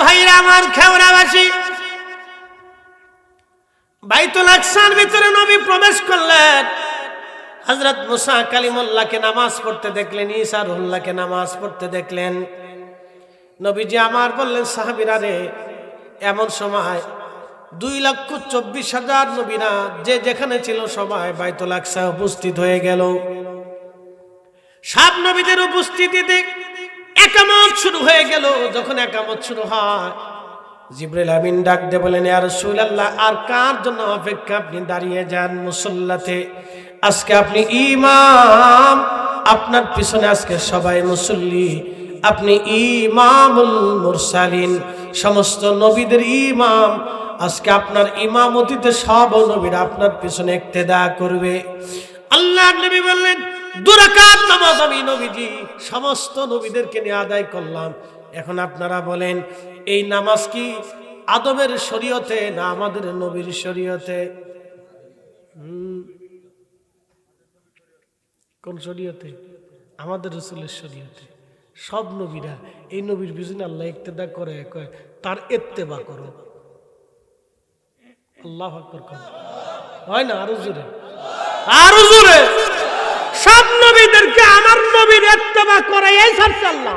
ভাইরা আমার খেওড়াবাসী, বাইতুল আকসার ভিতরে নবী প্রবেশ করলেন। হযরত মুসা কালিমুল্লাহকে নামাজ পড়তে দেখলেন, ঈসা রুহুল্লাহকে নামাজ পড়তে দেখলেন। নবীজি আমার বললেন, সাহাবীরা রে, এমন সময় 2,24,000 নবীরা যে যেখানে ছিল সবাই বাইতুল আকসা উপস্থিত হয়ে গেল। সব নবীদের উপস্থিতিতে একামত শুরু হয়ে গেল। যখন একামত শুরু হয়, জিবরাইল আমিন ডাক দিয়ে বলেন, ইয়া রাসূলুল্লাহ, আর কার জন্য অপেক্ষা? আপনি দাঁড়িয়ে যান মুসল্লাতে। আজকে আপনি ইমাম, আপনার পিছনে আজকে সবাই মুসল্লি। আপনি ইমামুল মুরসালিন, সমস্ত নবীদের ইমাম। আজকে আপনার ইমামতিতে সব নবীরা আপনার পিছনে ইক্তেদা করবে। আল্লাহর নবী বললেন, 2 রাকাত নামাজ আমি নবীজি সমস্ত নবীদেরকে নিয়ে আদায় করলাম। এখন আপনারা বলেন, এই নামাজ কি আদমের শরীয়তে না আমাদের নবীর শরীয়তে? কোন শরীয়তে? আমাদের রাসূলের শরীয়তে। সব নবীরা এই নবীর পিছনে আল্লাহ ইক্তেদা করে, কয় তার ইত্তেবা করো। আল্লাহু আকবার করো, হয় না? আরো জোরে, আরো জোরে। সব নবীদেরকে আমার নবীর ইত্তেবা করে এই ছাড়ছে আল্লাহ।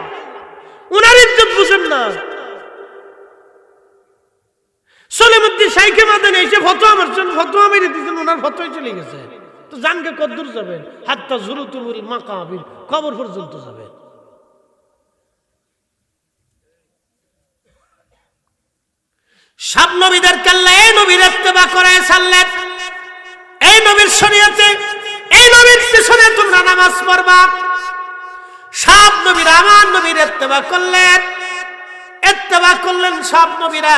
উনার ইজ্জত বুঝেন না। সলিমুদ্দিন শাইখে মাদানী এসে ফতোয়া মারছেন, ফতোয়া মেরে দিয়েছেন, ওনার ফতোয়াই চলে গেছে। তো জানকে কদ্দূর যাবেন? হাত্তা জুরুতুল মাকাবির, কবর পর্যন্ত যাবেন। সব নবীদেরকে আল্লাহ এই নবীর ইত্তেবা করে ছাড়লেন। এই নবীর শরীয়তে, এই নবীর পিছনে তোমরা নামাজ পড়বা। সব নবীরা আমার নবীর ইত্তেবা করলেন, ইত্তেবা করলেন। সব নবীরা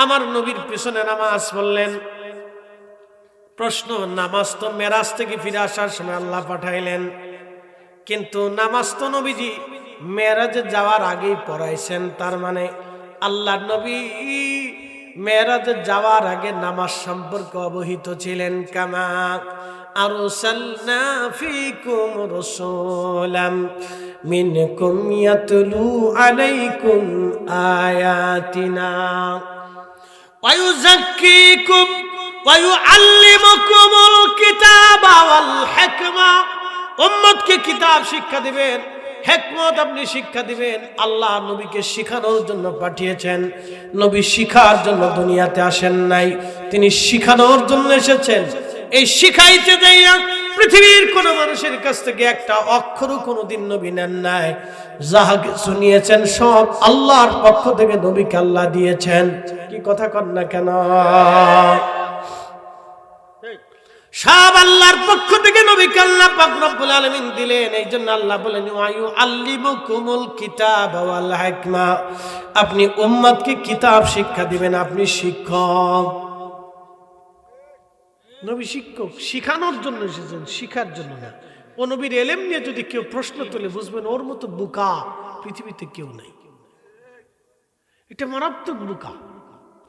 আমার নবীর পিছনে নামাজ পড়লেন। প্রশ্ন, নামাজ তো মেরাজ থেকে ফিরে আসার সময় আল্লাহ পাঠাইলেন, কিন্তু নামাজ তো নবীজি মেরাজে যাওয়ার আগেই পড়াইছেন। তার মানে আল্লাহর নবী মেরাজে যাওয়ার আগে নামাজ সম্পর্কে অবহিত ছিলেন। কামা আরসালনা ফীকুম রাসূলাম মিনকুম ইয়াতলু আলাইকুম আয়াতিনা ওয়া ইউযাক্কিকুম ওয়া ইউআল্লিমুকুমুল কিতাবা ওয়াল হিকমা। উম্মতকে কিতাব শিক্ষা দিবেন, হিকমত আপনি শিক্ষা দিবেন। আল্লাহ নবীকে শিখানোর জন্য পাঠিয়েছেন। নবী শিখার জন্য দুনিয়াতে আসেন নাই, তিনি শিখানোর জন্য এসেছেন। এই শিখাইতে যাইয়া পৃথিবীর কোন মানুষের কাছ থেকে একটা অক্ষরও কোনোদিন নবী নেন নাই। যাহা কিছু নিয়েছেন সব আল্লাহর পক্ষ থেকে নবীকে আল্লাহ দিয়েছেন। কি কথা কন না কেন? সব আল্লাহর পক্ষ থেকে নবীকে আল্লাহ পাক রব্বুল আলামিন দিলেন। এই জন্য আল্লাহ বলেন, ওয়া ইউআল্লিমুকুমুল কিতাবা ওয়াল হিকমা, আপনি উম্মতকে কিতাব শিক্ষা দিবেন, আপনি শিক্ষক। নবী শিক্ষক, শিখানোর জন্য এসেছেন, শিখার জন্য না। ও নবীর এলেম নিয়ে যদি কেউ প্রশ্ন তোলে বুঝবেন ওর মতো বোকা পৃথিবীতে কেউ নাই। এটা মারাত্মক বোকা।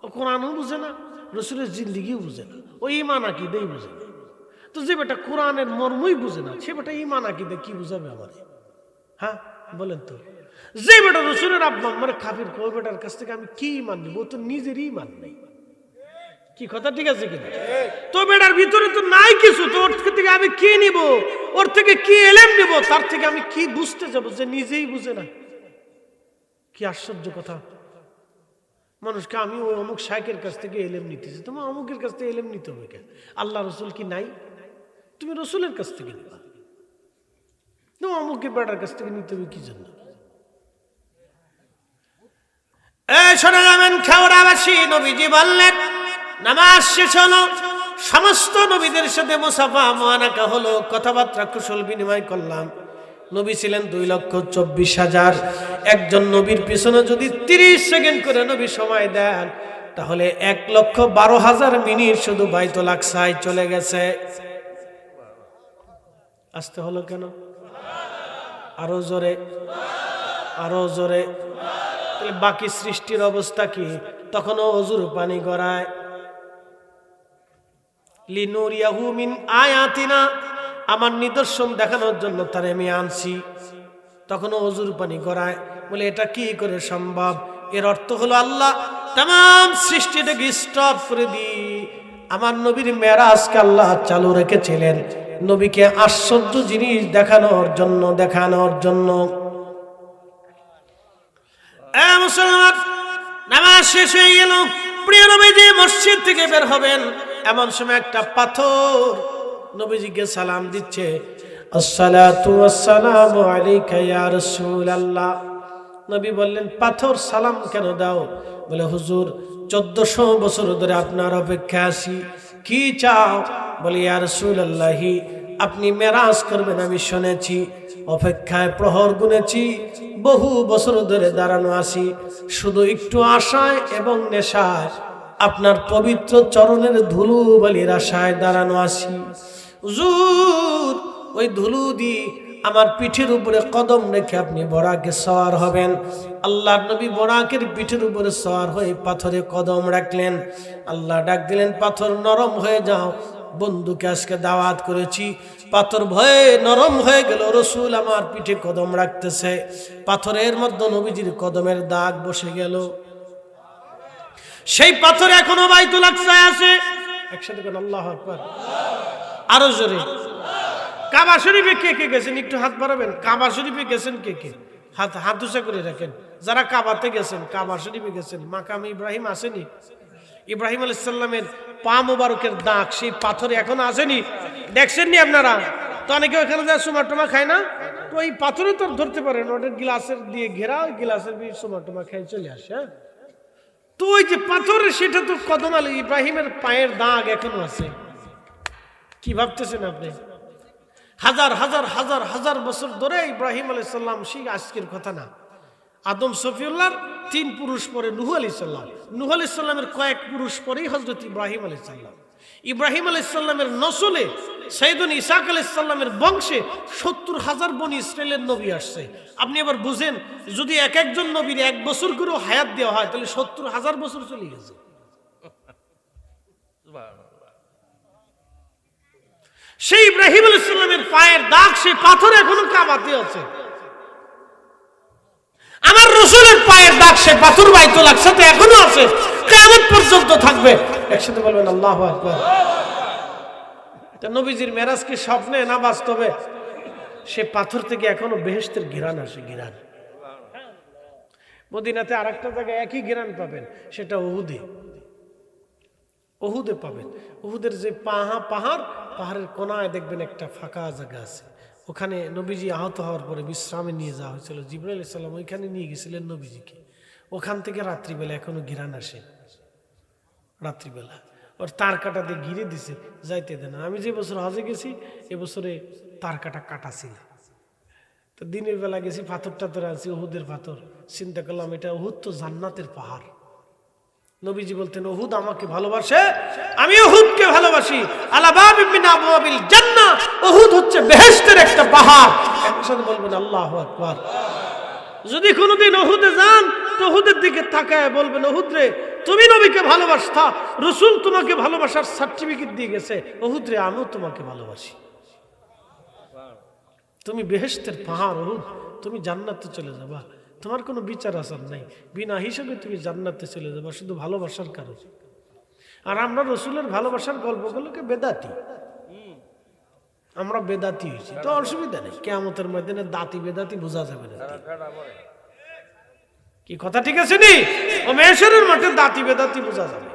ও কোরআনও বুঝে না, রসুলের জিন্দিগিও বুঝে না, ও ঈমান আকীদাই বুঝে না। তো যে বেটা কোরআনের মর্মই বুঝে না সে বেটা ঈমান আকীদা কি বুঝাবে আমারে? হ্যাঁ বলেন তো। যে বেটা রসুলের আব্বা আম্মারে কাফির কয়, বেটার কাছ থেকে আমি কি ঈমান নিব? ও তো নিজেরই ঈমান নেই। কি কথা ঠিক আছে কিনা? তো বেটার ভিতরে তো নাই কিছু, তো ওর থেকে আমি কি নিব? ওর থেকে কি এলেম নিব? তার থেকে আমি কি বুঝতে যাব যে নিজেই বুঝে না? কি আশ্চর্য কথা। মানুষকে আমি ওই অমুক শাইখের কাছ থেকে এলেম নিতেছি, তোমার অমুকের কাছ থেকে এলেম নিতে হবে কেন? আল্লাহ রসুল কি নাই? তুমি রসুলের কাছ থেকে নিবা, তোমার অমুকের বেটার কাছ থেকে নিতে হবে কি জন্য? শোনা যাবেন খেওড়াবাসী, নবীজি বললেন নামাজ শেষ হলো, সমস্ত নবীদের সাথে মুসাফা মুআনাকা হলো, কথাবার্তা কুশল বিনিময় করলাম। নবী ছিলেন 2,24,000। একজন নবীর পিছনে যদি 30 সেকেন্ড করে নবী সময় দেন তাহলে 1,12,000 মিনিট শুধু বাইতুল আকসায় চলে গেছে। আসতে হলো কেন? আরো জোরে, আরো জোরে। বাকি সৃষ্টির অবস্থা কি? তখনও অজুর পানি গড়ায়। লিনুরিয়াহু মিন আয়াতিনা, আমার নিদর্শন দেখানোর জন্য তারে আমি আনছি। তখনও অজুর পানি গড়ায়। বলে এটা কি করে সম্ভব? এর অর্থ হলো আল্লাহ তাম সৃষ্টিটাকে স্টপ করে দি আমার নবীর মেরাজকে আল্লাহ চালু রেখেছিলেন নবীকে আশ্চর্য জিনিস দেখানোর জন্য, দেখানোর জন্য। মুসলমান, নামাজ শেষ হয়ে গেল, প্রিয় নবীজি মসজিদ থেকে বের হবেন, এমন সময় একটা পাথর নবীজিকে সালাম দিচ্ছে, আসসালাতু ওয়াসসালামু আলাইকা ইয়া রাসূলুল্লাহ। নবী বললেন পাথর সালাম কেন দাও? বলে হুজুর 1400 বছর ধরে আপনার অপেক্ষা আছি, কি চাও? বলে ইয়া রাসূলুল্লাহ আপনি মেরাজ করবেন আমি শুনেছি, অপেক্ষায় প্রহর গুনেছি, বহু বছর ধরে দাঁড়ানো আছি, শুধু একটু আশায় এবং নেশায় আপনার পবিত্র চরণের ধুলো বালির আশায় দাঁড়ানো আছি। হুজুর ওই ধুলো দিয়ে আমার পিঠের উপরে কদম রেখে আপনি বরাকে সওয়ার হবেন। আল্লাহর নবী বরাকের পিঠের উপরে সওয়ার হয়ে পাথরে কদম রাখলেন। আল্লাহ ডাক দিলেন পাথর নরম হয়ে যাও, বন্ধুকে আজকে দাওয়াত করেছি। পাথর ভয়ে নরম হয়ে গেল, রসুল আমার পিঠে কদম রাখতেছে, পাথরের মধ্যে নবীজির কদমের দাগ বসে গেল। সেই পাথর এখনো বাইতুল আকসায় আছে। একসাথে কোন আল্লাহু আকবার, আরো জোরে। কাবা শরীফে কে কে গেছেন একটু হাত বাড়াবেন? কাবা শরীফে গেছেন কে কে? হাত উঁচা করে রাখেন। যারা কাবাতে গেছেন, কাবা শরীফে গেছেন, মাকাম ইব্রাহিম আসেনি? ইব্রাহিম আলাইহিস সালামের পা মোবারকের দাগ সেই পাথরে এখন আসেনি? দেখছেন নি আপনারা? তো অনেকে ওখানে যায় সুমা টুমা খায় না, তো এই পাথরে তো ধরতে পারেন, ওটা গ্লাসের দিয়ে ঘেরা, ওই গ্লাসের দিয়ে সুমা টুমা খেয়ে চলে আসে। হ্যাঁ, তো ওই যে পাথরের সেটা তো কদম আলী ইব্রাহিমের পায়ের দাগ এখনো আছে। কি ভাবতেছেন আপনি? হাজার হাজার হাজার হাজার বছর ধরে ইব্রাহিম আলাইহিস সালাম, সেই আজকের কথা না। আদম সফিউল্লাহর 3 পুরুষ পরে নূহ আলাইহিস সালাম, নূহ আলাইহিস সালামের কয়েক পুরুষ পরেই হযরত ইব্রাহিম আলাইহিস সালাম। ইব্রাহিম আলাইহিস সালামের নসলে সাইয়েদুন ইসাক আলাইহিস সালামের বংশে 70,000 বনি ইসরাইলের নবী আসছে। আপনি এবার বুঝেন, যদি এক একজন নবীর 1 বছর করে হায়াত দেওয়া হয় তাহলে 70,000 বছর চলে গেছে। সেই ইব্রাহিম আলাইহিস সালামের পায়ের দাগ সেই পাথর এখনো কাবাতে আছে। আমার রাসূলের পায়ের দাগ সেই পাথর বাইতুল আকসাতে এখনো আছে, কিয়ামত পর্যন্ত থাকবে। একসাথে বলবেন আল্লাহু আকবার। তা নবীজির মেরাজ কি স্বপ্নে না বাস্তবে? সে পাথর থেকে এখনো বেহেশতের ঘ্রাণ আসে, ঘ্রাণ। মদিনাতে আরেকটা জায়গায় একই ঘ্রাণ পাবেন, সেটা উহুদে। উহুদে পাবেন। উহুদের যে পাহাড়ের কোনায় দেখবেন একটা ফাঁকা জায়গা আছে, ওখানে নবীজি আহত হওয়ার পরে বিশ্রামে নিয়ে যাওয়া হয়েছিল। জিবরাইল আলাইহিস সালাম ওইখানে নিয়ে গেছিলেন নবীজিকে। ওখান থেকে রাত্রিবেলা এখনো ঘিরান আসে, রাত্রিবেলা ওর তার কাটা দিয়ে ঘিরে দিছে, যাইতে দেন। আমি যে বছর হজে গেছি এবছরে তার কাটা ছিল, তো দিনের বেলা গেছি, পাথরটা ধরে আছি উহুদের পাথর। চিন্তা করলাম এটা উহুদ তো জান্নাতের পাহাড়, নবীজি বলতেন উহুদ আমাকে ভালোবাসে, আমি উহুদকে ভালোবাসি। আলা বাবিন মিন আবওয়াবিল জান্নাহ, উহুদ হচ্ছে বেহেশতের একটা পাহাড়। একসাথে বলবেন আল্লাহু আকবার। যদি কোনোদিন উহুদে যান তো উহুদের দিকে তাকায় বলবেন, উহুদ রে তুমি নবীকে ভালোবাসতা, রাসূল তোমাকে ভালোবাসার সার্টিফিকেট দিয়ে গেছে, উহুদ রে আমিও তোমাকে ভালোবাসি। তুমি বেহেশতের পাহাড় উহুদ, তুমি জান্নাতে চলে যাবা, তোমার কোনো বিচার আচার নাই, বিনা হিসাবে তুমি জান্নাতে চলে যাবা শুধু ভালোবাসার কারণে। আর আমরা রাসূলের ভালোবাসার গল্পগুলোকে বেদাতি, আমরা বেদাতি হয়েছি তো অসুবিধা নেই, কিয়ামতের ময়দানে দাতি বেদাতি বোঝা যাবে না। কি কথা ঠিক আছে নি? ও মেশরের মাঠে দাতি বেদাতি বোঝা যাবে।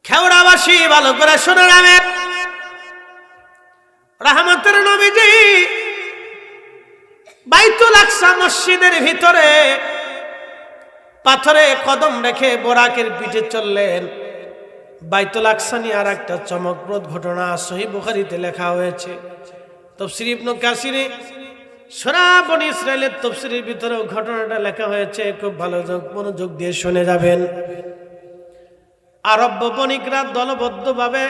খেওড়াবাসী ভালো করে শুনে রাখবেন, রহমতের নবীজি বাইতুল আকসা মসজিদের ভিতরে পাথরে কদম রেখে বোরাকের পিঠে চললেন। বাইতুল আকসা নিয়ে আর একটা চমকপ্রদ ঘটনা সহিহ বুখারীতে লেখা হয়েছে। তাফসীর ইবনে কাসিরে সূরা বনী ইসরাঈলের তাফসীরের ভিতরে ঘটনাটা লেখা হয়েছে, খুব ভালো মনোযোগ দিয়ে শুনে যাবেন। আরব বণিকরা দলবদ্ধভাবে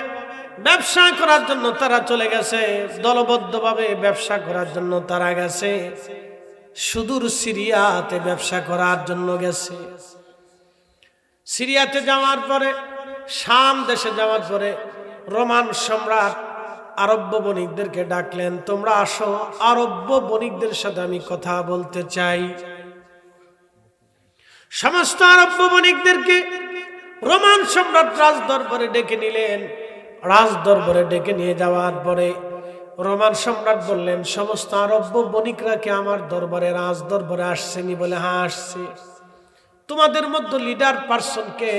ব্যবসা করার জন্য তারা চলে গেছে, দলবদ্ধভাবে ব্যবসা করার জন্য তারা গেছে, সুদূর সিরিয়াতে ব্যবসা করার জন্য গেছে। সিরিয়াতে যাওয়ার পরে, শাম দেশে যাওয়ার পরে রোমান সম্রাট আরব বণিকদেরকে ডাকলেন, তোমরা আসো, আরব বণিকদের সাথে আমি কথা বলতে চাই। সমস্ত আরব বণিকদেরকে রোমান সম্রাট রাজ দরবারে ডেকে নিলেন। রাজ দরবারে ডেকে নিয়ে যাওয়ার পরে রোমান সম্রাট বললেন, সমস্ত আরব বণিকরা কি আমার দরবারে, রাজ দরবারে আসছেনি? বলে হ্যাঁ আসছে। তোমাদের মধ্যে লিডার পারসন কে?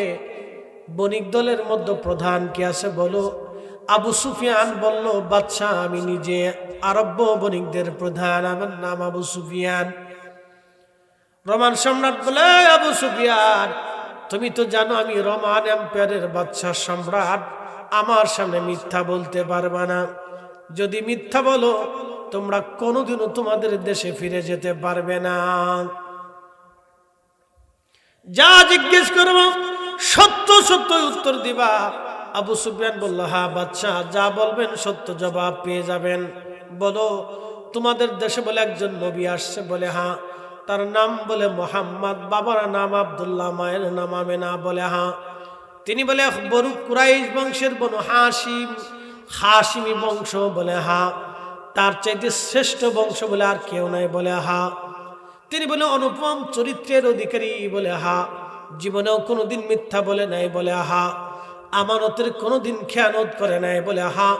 বণিক দলের মধ্যে প্রধান কে আছে বলো। আবু সুফিয়ান বলল, বাদশা আমি নিজে আরব বণিকদের প্রধান, আমার নাম আবু সুফিয়ান। রোমান সম্রাট বলে, আবু সুফিয়ান তুমি তো জানো আমি রোমান এম্পায়ারের বাদশা সম্রাট, আমার সামনে মিথ্যা বলতে পারবে না। যদি মিথ্যা বলো তোমরা কোনোদিনও তোমাদের দেশে ফিরে যেতে পারবে না। যা জিজ্ঞেস করবো সত্য সত্য উত্তর দিবা। আবু সুফিয়ান বলল, হ্যাঁ বাদশা যা বলবেন সত্য জবাব পেয়ে যাবেন। বলো তোমাদের দেশে বলে একজন নবী আসছে? বলে হ্যাঁ। তার নাম বলে মুহাম্মদ, বাবার নাম আব্দুল্লাহ, মায়ের নাম আমেনা। বলে হ্যাঁ। তিনি বলে বনু কুরাইশ বংশের বনু হাশিম, হাশিমি বংশ? বলে হ্যাঁ। তার চাইতে শ্রেষ্ঠ বংশ বলে আর কেউ নাই? বলে হ্যাঁ। তিনি বলে অনুপম চরিত্রের অধিকারী? বলে হ্যাঁ। জীবনেও কোনোদিন মিথ্যা বলে নাই? বলে হ্যাঁ। আমানতের কোনোদিন খেয়ানত করে নাই? বলে হ্যাঁ।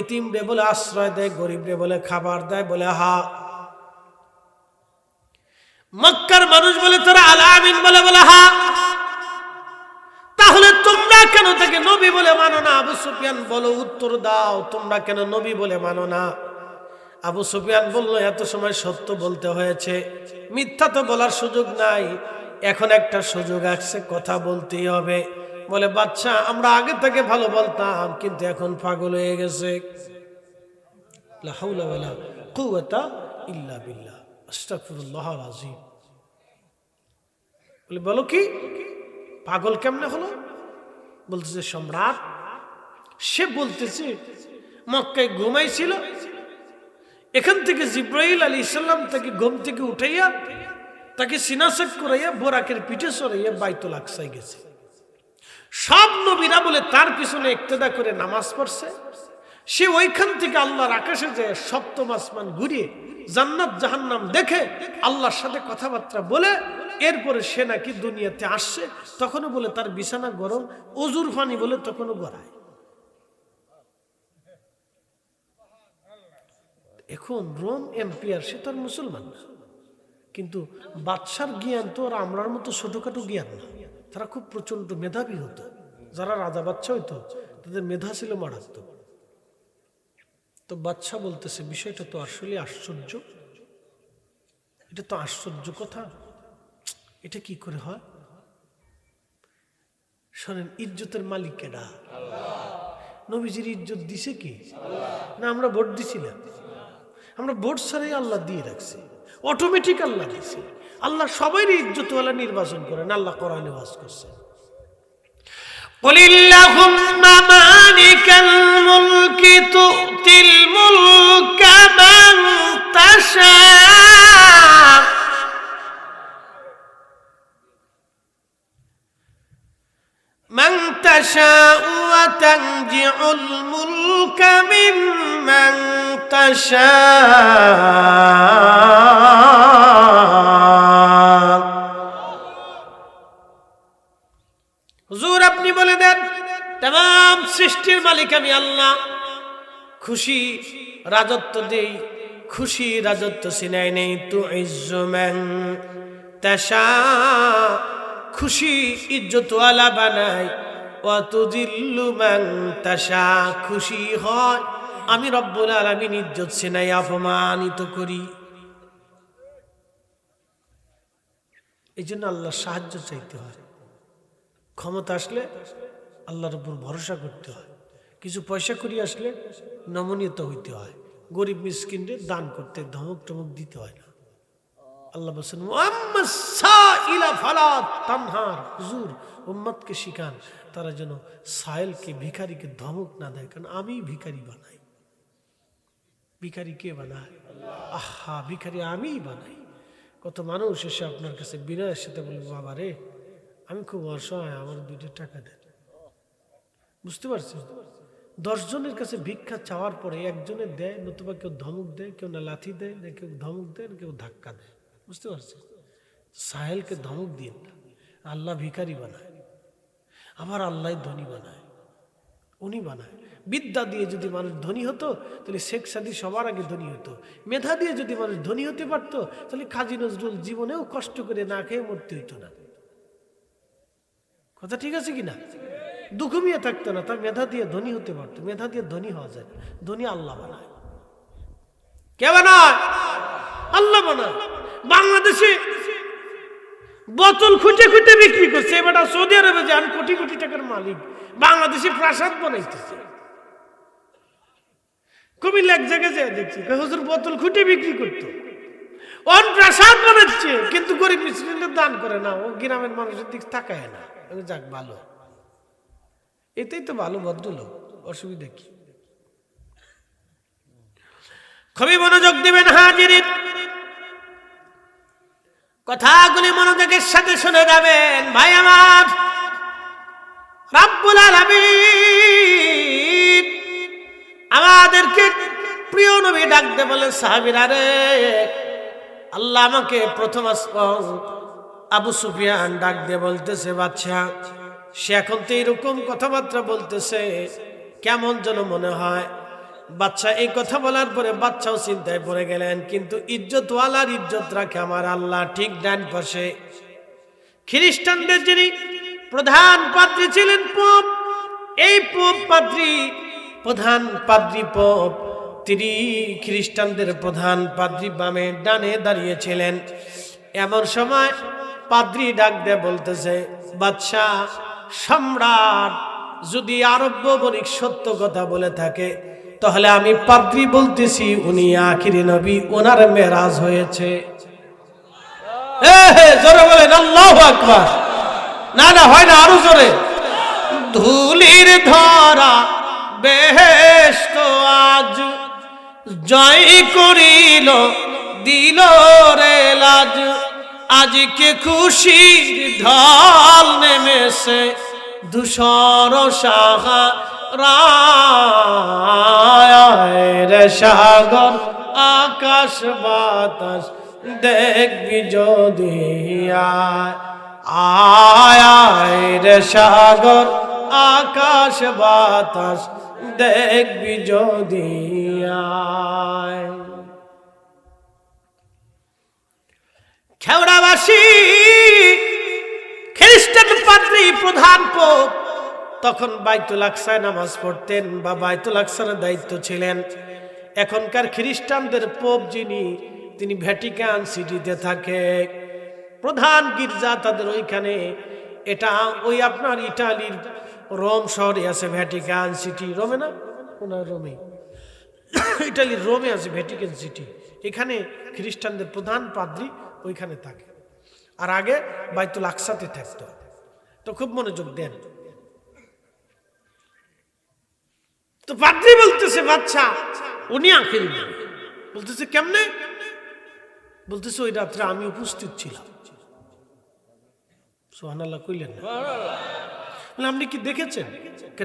ইতিম রে বলে আশ্রয় দেয়, গরিব রে বলে খাবার দেয়? বলে হ্যাঁ। মক্কার মানুষ বলে তোরা আলামিন? বলে বলে হ্যাঁ। তাহলে তোমরা কেন তাকে নবী বলে মানো না? আবু সুফিয়ান বলো, উত্তর দাও, তোমরা কেন নবী বলে মানো না? আবু সুফিয়ান বলল, এত সময় সত্য বলতে হয়েছে, মিথ্যা তো বলার সুযোগ নাই, এখন একটা সুযোগ আসছে, কথা বলতেই হবে। বলে বাদশা আমরা আগে থেকে ভালো বলতাম, কিন্তু এখন পাগল হয়ে গেছে। লা হাওলা ওয়ালা কুওয়াতা ইল্লা বিল্লাহ, আস্তাগফিরুল্লাহল আযীম। বলে বলো কি পাগল কেমনে হলো? বলতেছে সম্রাট, সে বলতেছে মক্কায় ঘুমাইছিল, এখান থেকে জিব্রাইল আলাইহিস সালাম তাকে ঘুম থেকে উঠাইয়া তাকে সিনাসেক করাইয়া বোরাকের পিঠে চড়াইয়া বাইতুল আকসায় গেছে। সব নবীরা বলে তার পিছনে ইক্তেদা করে নামাজ পড়ছে। সে ওইখান থেকে আল্লাহর আকাশে যায় সপ্তম আসমান ঘুরিয়ে জান্নাত জাহান্নাম দেখে আল্লাহর সাথে কথাবার্তা বলে এরপরে সে নাকি দুনিয়াতে আসছে। তখনও বলে তার বিছানা গরম, অজুর পানি বলে তখনও গড়ায়। এখন রোম এম্পায়ার, সে তার মুসলমান না, কিন্তু বাদশার জ্ঞান তো আর আমরার মতো ছোটখাটো জ্ঞান না। তারা খুব প্রচন্ড মেধাবী হতো। যারা রাজা বাদশা হইতো তাদের মেধা ছিল মারাত্মক। তো বাদশা বলতেছে বিষয়টা তো আসলে আশ্চর্য, এটা তো আশ্চর্য কথা, এটা কি করে হয়? শোনেন, ইজ্জতের মালিক কেডা? নবীজির ইজ্জত দিছে কি? না আমরা ভোট দিছিলাম? আমরা ভোট ছাড়াই আল্লাহ দিয়ে রাখছি, অটোমেটিক আল্লাহ দিয়েছে। আল্লাহ সবাইরই ইজ্জতওয়ালা নির্বাচন করেন। আল্লাহ কোরআনে ওয়াজ করছেন, কুলিল্লাহুম্মা মালিকাল মুলকি তুতিল মুলকা মান তাশা মান তাশাউ ওয়া তানজিউল মুলকা মিম্মান তাশাউ। হুজুর আপনি বলে দেন, तमाम সৃষ্টির মালিক আমি আল্লাহ, খুশি রাজত্ব দেই, খুশি রাজত্ব সিনাই নেই। তুইজ্জু মান তাশা, খুশি ইজ্জতওয়ালা বানাই। ওয়া তুযিল্লু মান তাশা, খুশি হয় আমি রব্বুল আলামিন ইজ্জত সিনাই, অপমানিত করি। এই জন্য আল্লাহর সাহায্য চাইতে হয়। ক্ষমতা আসলে আল্লাহর উপর ভরসা করতে হয়। কিছু পয়সা করি আসলে নমনীয়তা হইতে হয়। গরিব মিসকিনদের দান করতে ধমক টমক দিতে হয় না। আল্লাহ বলেন ওয়াম্মাস সাইলা ফালা তানহার, হুজুর উম্মতকে শিখান তারা যেন সাইলকে ভিখারিকে ধমক না দেয়, কারণ আমি ভিখারি বানাই। ভিখারি কে বানায়? আহা, ভিখারি আমিই বানাই। কত মানুষ এসে আপনার কাছে বিনয়ের সাথে বলবে, বাবা রে আমি খুব অসহায়, আমার 2 টাকা দেন। বুঝতে পারছেন? 10 জনের কাছে ভিক্ষা চাওয়ার পরে একজনের দেয়, নতুবা কেউ ধমক দেয়, কেউ না লাথি দেয়, না কেউ ধমক দেয়, না কেউ ধাক্কা দেয়। বুঝতে পারছেন? সাহেলকে ধমক দিয়ে না, আল্লাহ ভিখারি বানায়, আবার আল্লাহ ধনী বানায়। উনি বানায়। বিদ্যা দিয়ে যদি মানুষ ধনী হতো তাহলে শেখ সাদি সবার আগে ধনী হতো। মেধা দিয়ে যদি মানুষ ধনী হতে পারতো তাহলে কাজী নজরুল জীবনেও কষ্ট করে না খেয়ে মরতে হইতো না। কথা ঠিক আছে কিনা? দুঃখমিয়া থাকতো না, তার মেধা দিয়ে ধনী হতে পারতো। মেধা দিয়ে ধনী হওয়া যায় না, ধনী আল্লাহ বানায়। কে বানায়? আল্লাহ বানায়। বাংলাদেশে বোতল খুঁটে খুঁটে বিক্রি করছে, এবার সৌদি আরবে যান কোটি কোটি টাকার মালিক, বাংলাদেশে প্রাসাদ বানাইতেছে। কুমিল্লা এক জায়গায় যায় দেখছি হুজুর বোতল খুঁটে বিক্রি করতো, অন প্রাসাদ বানাচ্ছে, কিন্তু গরিব মিসকিনদের দান করে না, ও গ্রামের মানুষের দিক তাকায় না। যাক ভালো, এটাই তো ভালো ভদ্রলোক, অসুবিধা কি? খুবই মনোযোগ দিবেন হাজিরিন, কথাগুলি মনোযোগের সাথে শুনে যাবেন। ভাই আমার, রাব্বুল আলামিন আমাদেরকে প্রিয় নবী ডাকতে বলে, সাহাবীরা রে, আল্লাহ আমাকে প্রথম আবু সুফিয়ান ডাক দিয়ে বলতেছে, বাদশা সে এখন তো এরকম কথাবার্তা বলতেছে, কেমন যেন মনে হয়। বাদশা এই কথা বলার পরে বাদশাও চিন্তায় পড়ে গেলেন, কিন্তু ইজ্জতওয়ালার ইজ্জত রাখে আমার আল্লাহ। ঠিক ডান পাশে খ্রিস্টানদের যিনি প্রধান পাদ্রী ছিলেন পোপ, এই পোপ পাদ্রী, প্রধান পাদ্রী পোপ, তিনি খ্রিস্টানদের প্রধান পাদ্রী বামে ডানে দাঁড়িয়েছিলেন। এমন সময় পাদ্রী ডাক দিয়ে বলতেছে, বাদশাহ সম্রাট যদি আরব্য বণিক সত্য কথা বলে থাকে তাহলে আমি পাদ্রী বলতেছি উনি আখিরি নবী, ওনার মেরাজ হয়েছে। জোরে বলেন আল্লাহু আকবার। না না হয় না, আরো জোরে। ধুলির ধরা বেহেশত আজ জয় করিল দিল রে লাজ, আজকে খুশির ঢল নেমেছে ধূসর সাহারায়, সাগর আকাশ বাতাস দেখবি যদি আয় রে, সাগর আকাশ বাতাস দেখবি যদি আয়। খেওড়াবাসী খ্রিস্টান পাদ্রী প্রধান পোপ তখন বাইতুল আকসায় নামাজ পড়তেন বা বাইতুল আকসার দায়িত্ব ছিলেন। এখনকার খ্রিস্টানদের পোপ যিনি, তিনি ভ্যাটিকান সিটিতে থাকে, প্রধান গির্জা তাদের ওইখানে। এটা ওই আপনার ইটালির রোম শহরে আছে ভ্যাটিকান সিটি। রোমে না, ওনার রোমে, ইটালির রোমে আছে ভ্যাটিকান সিটি। এখানে খ্রিস্টানদের প্রধান পাদ্রী ওইখানে থাকে। আর আগে বাইতুল আকসাতে থাকতো। তো খুব মনোযোগ দেন। তো পাদ্রী বলতেছে বাচ্চা উনি আখেরি না, বলতেছে কেমনে? বলতেছে ওই রাত্রে আমি উপস্থিত ছিলাম। সুবহানাল্লাহ কইলেন না? বলে আপনি কি দেখেছেন?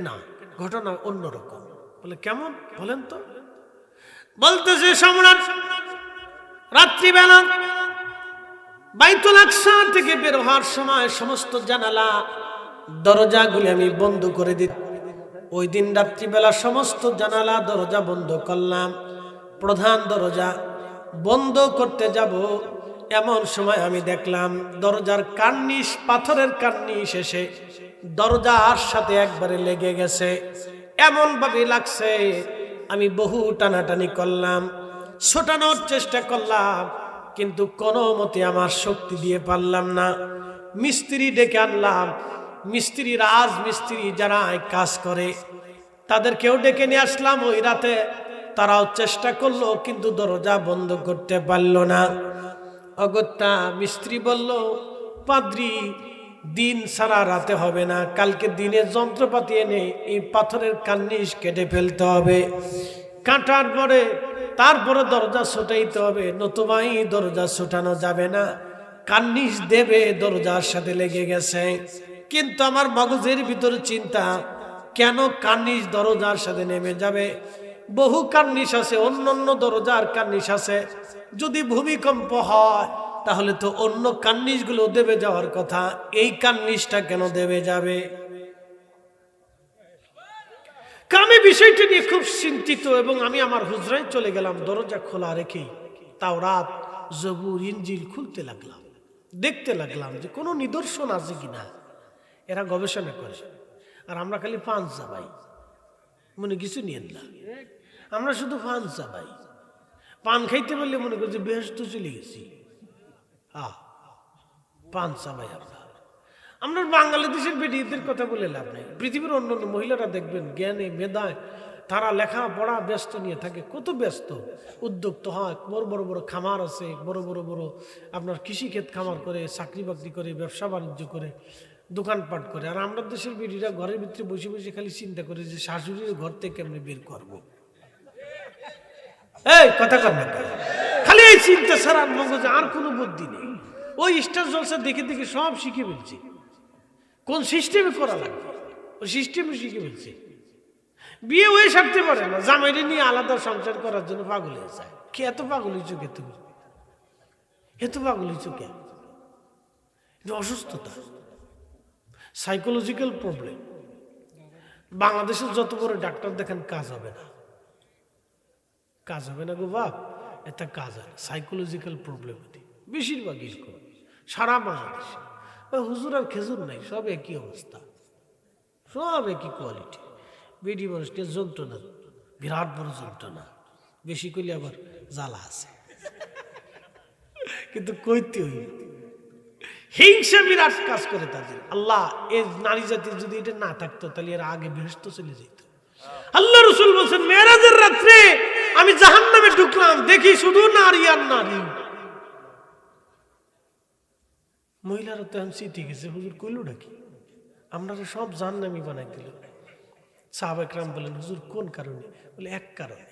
না, ঘটনা অন্যরকম। বলে কেমন বলেন তো? বলতেছে সম্রাট রাত্রিবেলা বাইতুল আকসা থেকে বের হওয়ার সময় সমস্ত জানালা দরজাগুলি আমি বন্ধ করে দিই। ওই দিন রাত্রিবেলা সমস্ত জানালা দরজা বন্ধ করলাম। প্রধান দরজা বন্ধ করতে যাব, এমন সময় আমি দেখলাম দরজার কার্নিশ, পাথরের কার্নিশ এসে দরজার সাথে একবারে লেগে গেছে। এমন ভাবে লাগছে, আমি বহু টানাটানি করলাম, ছোটানোর চেষ্টা করলাম, কিন্তু কোনো মতে আমার শক্তি দিয়ে পারলাম না। মিস্ত্রি ডেকে আনলাম, মিস্ত্রি, রাজমিস্ত্রি যারা কাজ করে তাদেরকেও ডেকে নিয়ে আসলাম ওই রাতে। তারাও চেষ্টা করলো কিন্তু দরজা বন্ধ করতে পারলো না। অগত্যা মিস্ত্রি বলল, পাদ্রী দিন সারা রাতে হবে না, কালকে দিনের যন্ত্রপাতি এনে এই পাথরের কার্নিশ কেটে ফেলতে হবে, কাটার পরে তারপরে দরজা ছোটাইতে হবে, নতুবা এই দরজা ছোটানো যাবে না, কার্নিশ দেবে দরজার সাথে লেগে গেছে। কিন্তু আমার মগজের ভিতরে চিন্তা, কেন কার্নিশ দরজার সাথে নেমে যাবে? বহু কার্নিশ আছে, অন্য অন্য দরজার কার্নিশ আছে, যদি ভূমিকম্প হয় তাহলে তো অন্য কার্নিশ গুলো দেবে যাওয়ার কথা, এই কার্নিশটা কেন দেবে যাবে? আমি বিষয়টা নিয়ে খুব চিন্তিত এবং আমি আমার হুজরায় চলে গেলাম, দরজা খোলা রেখে তাওরাত, জবুর, ইনজিল খুলতে লাগলাম, দেখতে লাগলাম যে কোনো নিদর্শন আছে কিনা। এরা গবেষণা করে, আর আমরা খালি পান চাবাই, মনে কিছু নিয়েন না, আমরা শুধু পান চাবাই। পান খাইতে পারলে মনে করি যে বেহেশত চলে গেছি। পান চাবাই আমরা বাংলাদেশের বেটিদের কথা বলে লাভ নেই। পৃথিবীর অন্য অন্য মহিলারা দেখবেন জ্ঞানে মেধায় তারা লেখাপড়া ব্যস্ত নিয়ে থাকে, কত ব্যস্ত, উদ্যোক্তা হয়, বড় বড় বড় খামার আছে, বড় বড় বড় আপনার কৃষিক্ষেত খামার করে, চাকরি বাকরি করে, ব্যবসা বাণিজ্য করে, দোকানপাট করে। আর আমরা দেশের বেটিরা ঘরের ভিতরে বসে বসে খালি চিন্তা করে যে শাশুড়ির ঘর থেকে কেমনি বের করবো। এই কথা কর না, খালি এই চিন্তা ছাড়া মগজে আর কোনো বুদ্ধি নেই। ওই স্টার জলসা দেখে দেখে সব শিখে ফেলছে, কোন সিস্টেমে করা লাগবে ওই সিস্টেমে শিখে ফেলছে। বিয়ে হয়ে সারতে পারে না, জামাইরে নিয়ে আলাদা সংসার করার জন্য পাগল হয়ে যায়। কে এত পাগল হয়েছো? কে তুমি এত পাগল হয়েছো? কে? এটা অসুস্থতা, সাইকোলজিক্যাল প্রবলেম। বাংলাদেশের যত বড় ডাক্তার দেখেন কাজ হবে না, কাজ হবে না গো বাপ, এটা কাজ হয় সাইকোলজিক্যাল প্রবলেম বেশিরভাগ এরকম সারা বাংলাদেশে। হুজুর আর খেজুর নাই, সব একই অবস্থা, সব একই কোয়ালিটি। বেডি মানুষটা যন্ত্রণা, বিরাট বড় যন্ত্রণা, বেশি করলে আবার জ্বালা আছে, কিন্তু কইতে হই হিংসা বিরাট কাজ করে তাদের। আল্লাহ এই নারী জাতির যদি এটা না থাকতো তাহলে এর আগে বেহেশত চলে যেত। আল্লাহ রাসূল বলেন মেরাজের রাত্রে আমি জাহান্নামে ঢুকলাম, দেখি শুধু নারী আর নারী। মহিলারা তখন চিঠি গেছে, হুজুর কইলো নাকি আমরা সব জাহান্নামী বানাই দিল। সাহাবা একরাম বলেন হুজুর কোন কারণে? বলে এক কারণে।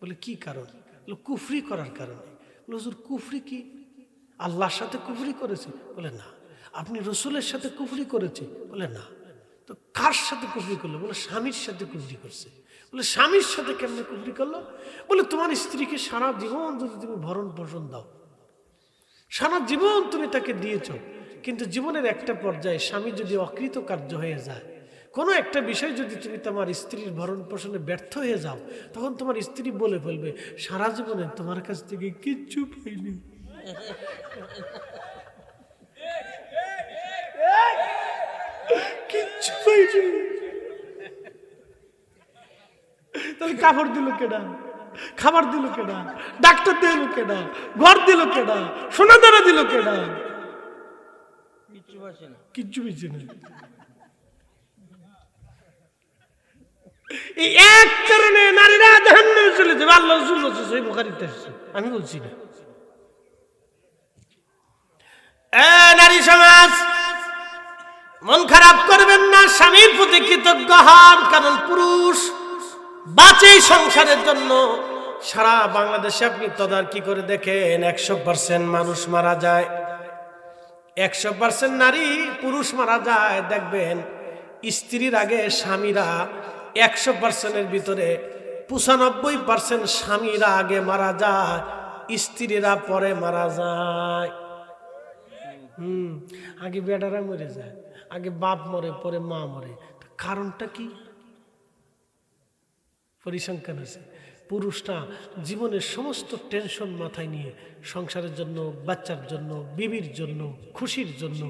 বলে কি কারণ? বলে কুফরি করার কারণে। বলে হুজুর কুফরি কি? আল্লাহর সাথে কুফরি করেছে? বলে না। আপনি রসুলের সাথে কুফরি করেছে? বলে না। তো কার সাথে কুফরি করলো? বলে স্বামীর সাথে কুফরি করছে। বলে স্বামীর সাথে কেমনে কুফরি করলো? বলে তোমার স্ত্রীকে সারা জীবন যদি তুমি ভরণ পোষণ দাও, সারা জীবন তুমি তাকে দিয়েছ, কিন্তু জীবনের একটা পর্যায়ে স্বামী যদি অকৃতকার্য হয়ে যায়, কোনো একটা বিষয় যদি তুমি তোমার স্ত্রীর ভরণ পোষণে ব্যর্থ হয়ে যাও, তখন তোমার স্ত্রী বলে ফেলবে সারা জীবনে তোমার কাছ থেকে কিচ্ছু পাইনি। কিচ্ছু পাইনি। তাহলে কাপড় দিল কেডা? খাবার দিল কেডা? ডাক্তার দিল কেডা? ঘর দিল কেডা? সোনা দানা দিল কেডা? কিচ্ছু পাইছে না। এই এক কারণে নারীরা জাহান্নামে চলে যাবে। আল্লাহ রাসূল বলেছে, সহিহ বুখারীতে আসছে, আমি বলছি না। নারী সমাজ, মন খারাপ করবেন না, স্বামীর প্রতি কৃতজ্ঞ হন, কারণ পুরুষ বাঁচে সংসারের জন্য। সারা বাংলাদেশে আপনি তদারকি করে দেখেন 100% মানুষ মারা যায়, 100% নারী পুরুষ মারা যায়। দেখবেন স্ত্রীর আগে স্বামীরা 100%-এর ভিতরে 95% স্বামীরা আগে মারা যায়, স্ত্রীরা পরে মারা যায়। আগে বেটারা মরে যায়, আগে বাপ মরে, পরে মা মরে। কারণটা কি? পরিসংখ্যান আছে, পুরুষটা জীবনের সমস্ত টেনশন মাথায় নিয়ে সংসারের জন্য, বাচ্চার জন্য, বিবির জন্য, খুশির জন্য,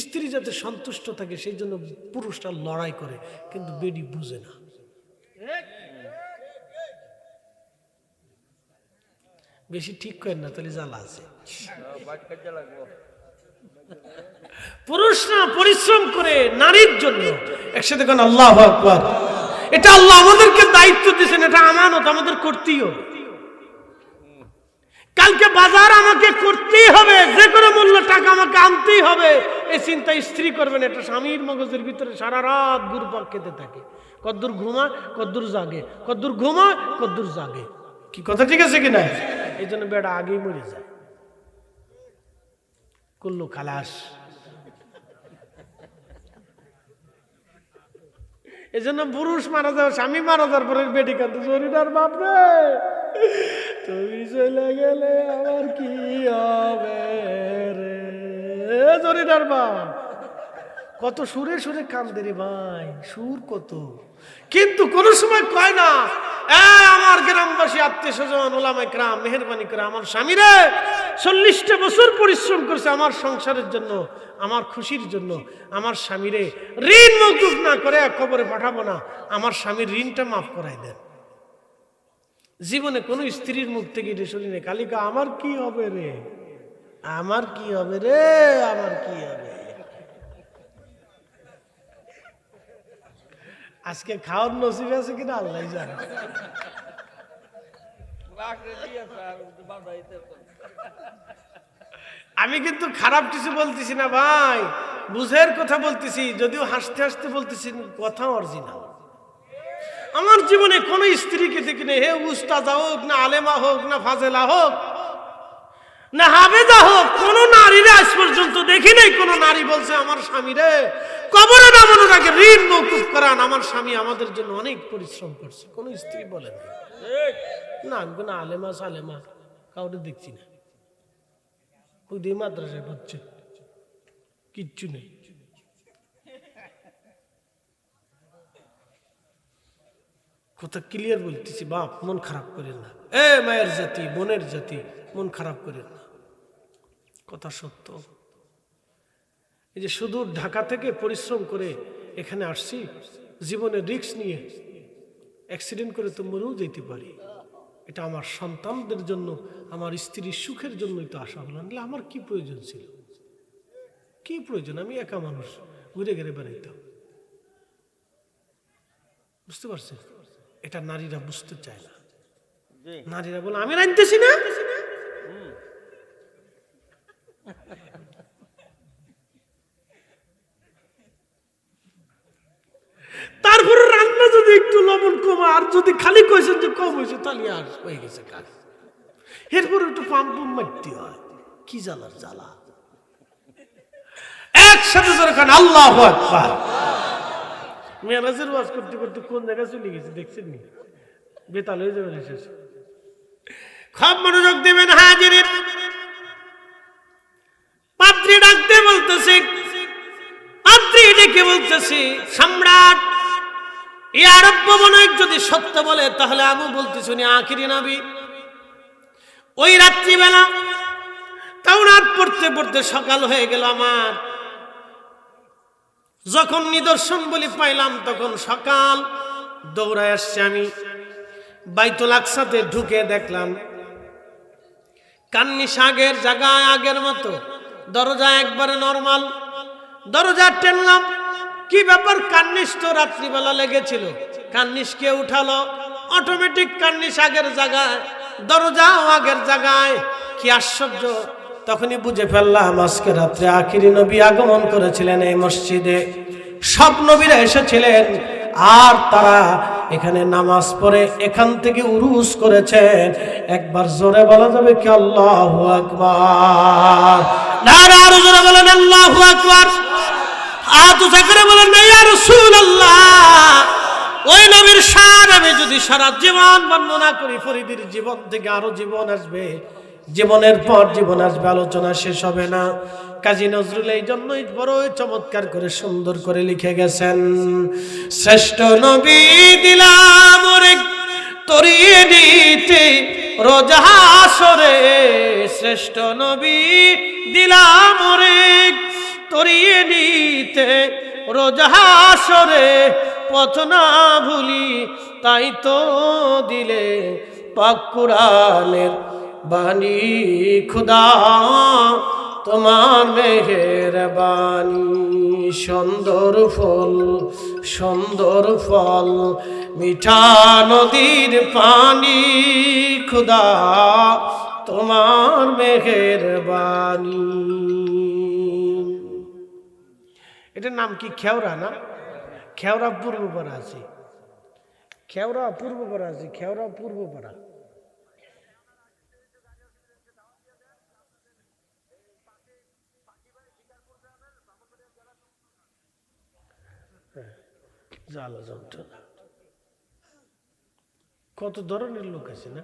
স্ত্রী যাতে সন্তুষ্ট থাকে সেই জন্য পুরুষটা লড়াই করে, কিন্তু বেডি বুঝে না। বেশি ঠিক করেন না, তাহলে জ্বালা আছে। পুরুষরা পরিশ্রম করে নারীর জন্য। একসাথে কোন আল্লাহু আকবার। এটা আল্লাহ আমাদেরকে দায়িত্ব দিয়েছেন, এটা আমানত, আমাদের করতেই হবে। কালকে বাজার আমাকে করতেই হবে, যে কোনো মূল্য টাকা আমাকে আনতেই হবে, এই চিন্তা স্ত্রী করবেন। এটা স্বামীর মগজের ভিতরে সারা রাত ঘুরপাক খেতে থাকে, কদ্দূর ঘুমা কদ্দূর জাগে, কদ্দূর ঘুমা কদ্দূর জাগে। কি কথা ঠিক আছে কিনা? এই জন্য বেটা আগেই মরে যায়, কুল্লু খালাস। এই জন্য পুরুষ মারা যাওয়া, স্বামী মারা যাওয়ার পরে বেটি কাঁদে, জরিনার বাপ রে তুমি চলে গেলে আমার কি হবে রে। জরিনার বাপ কত সুরে সুরে কান্দে রে ভাই, সুর কত, কিন্তু কোন সময় কয় না আমার গ্রামবাসী, আত্মীয় স্বজন, ওলামায়ে কেরাম মেহেরবানি করে আমার স্বামী রে 40টা বছর পরিশ্রম করছে আমার সংসারের জন্য, আমার খুশির জন্য, আমার স্বামীরে ঋণ মওকুফ না করে কবরে পাঠাবো না, আমার স্বামীর ঋণটা মাফ করাই দেন। জীবনে কোন স্ত্রীর মুখ থেকে এটা শুনি না, কালিকা আমার কি হবে রে, আমার কি হবে রে, আমার কি হবে। আজকে খাওয়ার নসিব আছে কিনা আল্লাহ জানে। আমি কিন্তু খারাপ কিছু বলতেছি না ভাই, বুঝের কথা বলতেছি, যদিও হাসতে হাসতে বলতেছি, কথা অরিজিনাল। আমার জীবনে কোন স্ত্রীকে দেখি না, হে উস্তাদা হোক, না আলেমা হোক, না ফাজেলা হোক, না হাবেদা হোক, কোন নারীরে আজ পর্যন্ত দেখি নাই কোন নারী বলছে আমার স্বামীরে কবরে নামানোর আগে ঋণ মওকুফ করান, আমার স্বামী আমাদের জন্য অনেক পরিশ্রম করছে। কোন স্ত্রী বলেন না। আমি কোন আলেমা সালেমা কাউকে দেখছি না, ওই দিয়ে মাদ্রাসায় পড়ছে, কিচ্ছু নেই। কথা ক্লিয়ার বলতেছি, বাপ মন খারাপ করেন না, এ মায়ের জাতি, বোনের জাতি, মন খারাপ করেন না, কথা সত্য। এই যে সুদূর ঢাকা থেকে পরিশ্রম করে এখানে আসছি, জীবনে রিস্ক নিয়ে, অ্যাক্সিডেন্ট করে তো মরেও যেতে পারি। এটা আমার সন্তানদের জন্য, আমার স্ত্রীর সুখের জন্যই তো আসা হলো, নাহলে আমার কি প্রয়োজন ছিল, কি প্রয়োজন? আমি একা মানুষ, ঘুরে ঘুরে বেড়াইতাম। বুঝতে পারছেন? এটা নারীরা বুঝতে চায় না। নারীরা বলে আমি রাঁধতেছি না, তারপরে রান্না যদি একটু লবণ কম, আর যদি খালি কইছেন যে কম হয়েছে, তাহলে আর হয়ে গেছে কাজ। এরপরে একটু পাম্প মারতে হয়, কি জ্বালার জ্বালা। একসাথে জোরে খান আল্লাহু আকবার। মেরাজের ওয়াজ করতে করতে কোন জায়গায় চলে গেছে দেখছেন নি? বেতাল হয়ে যাবে শেষ। খুব মনোযোগ দেবেন হাজিরিন। পাত্রী ডাকতে বলতেছে, পাত্রী ডেকে বলতেছে, সম্রাট ইয়া রব্বুবনায়ক যদি সত্য বলে তাহলে আমি বলতেছি উনি আখিরি নবী। ওই রাত্রিবেলা তাওরাত পড়তে পড়তে সকাল হয়ে গেল আমার, যখন নিদর্শন বলি পাইলাম তখন সকাল। দৌড়ায় আসছে আমি, বাইতুল আকসাতে ঢুকে দেখলাম কান্নিস আগের জায়গায় আগের মতো, দরজা একবারে নরমাল। দরজা টেনলাম, কি ব্যাপার? কান্নিস তো রাত্রিবেলা লেগেছিল, কান্নিসকে উঠালো অটোমেটিক, কান্নিস আগের জায়গায়, দরজাও আগের জায়গায়। কি আশ্চর্য! তখনই বুঝে ফেললাম আজকে রাত্রে আখিরি নবী আগমন করেছিলেন এই মসজিদে। সব নবীরা এসেছিলেন আর তারা এখানে নামাজ পড়ে এখান থেকে উরুস করেছেন। একবার জোরে বলা যাবে কি আল্লাহু আকবার? নারা আরো জোরে বলেন আল্লাহু আকবার। হাত উঁচা করে বলেন না ইয়া রাসূলুল্লাহ। ওই নবীর শান আমি যদি সারা জীবন বর্ণনা করি, ফরিদের জীবন থেকে আরো জীবন আসবে, জীবনের পর জীবন আসবে, আলোচনা শেষ হবে না। কাজী নজরুল এই জন্যই বড়ই চমৎকার করে সুন্দর করে লিখে গেছেন, শ্রেষ্ঠ নবী দিলাম ওরে তরিয়ে দিতে রোজ হাসরে, শ্রেষ্ঠ নবী দিলাম ওরে তরিয়ে দিতে রোজ হাসরে, পথ না ভুলি তাই তো দিলে পাক কুরআনের বাণী, খুদা তোমার মেহেরবানি, সুন্দর ফুল সুন্দর ফল মিঠা নদীর পানি, খুদা তোমার মেহেরবানি। এটার নাম কি? খেওরা না? খেওরা পূর্বপাড়া আছে, খেওরা পূর্বপাড়া আছে, খেওরা পূর্বপাড়া। জ্বালা যন্ত্রণা, কত ধরনের লোক আছে না,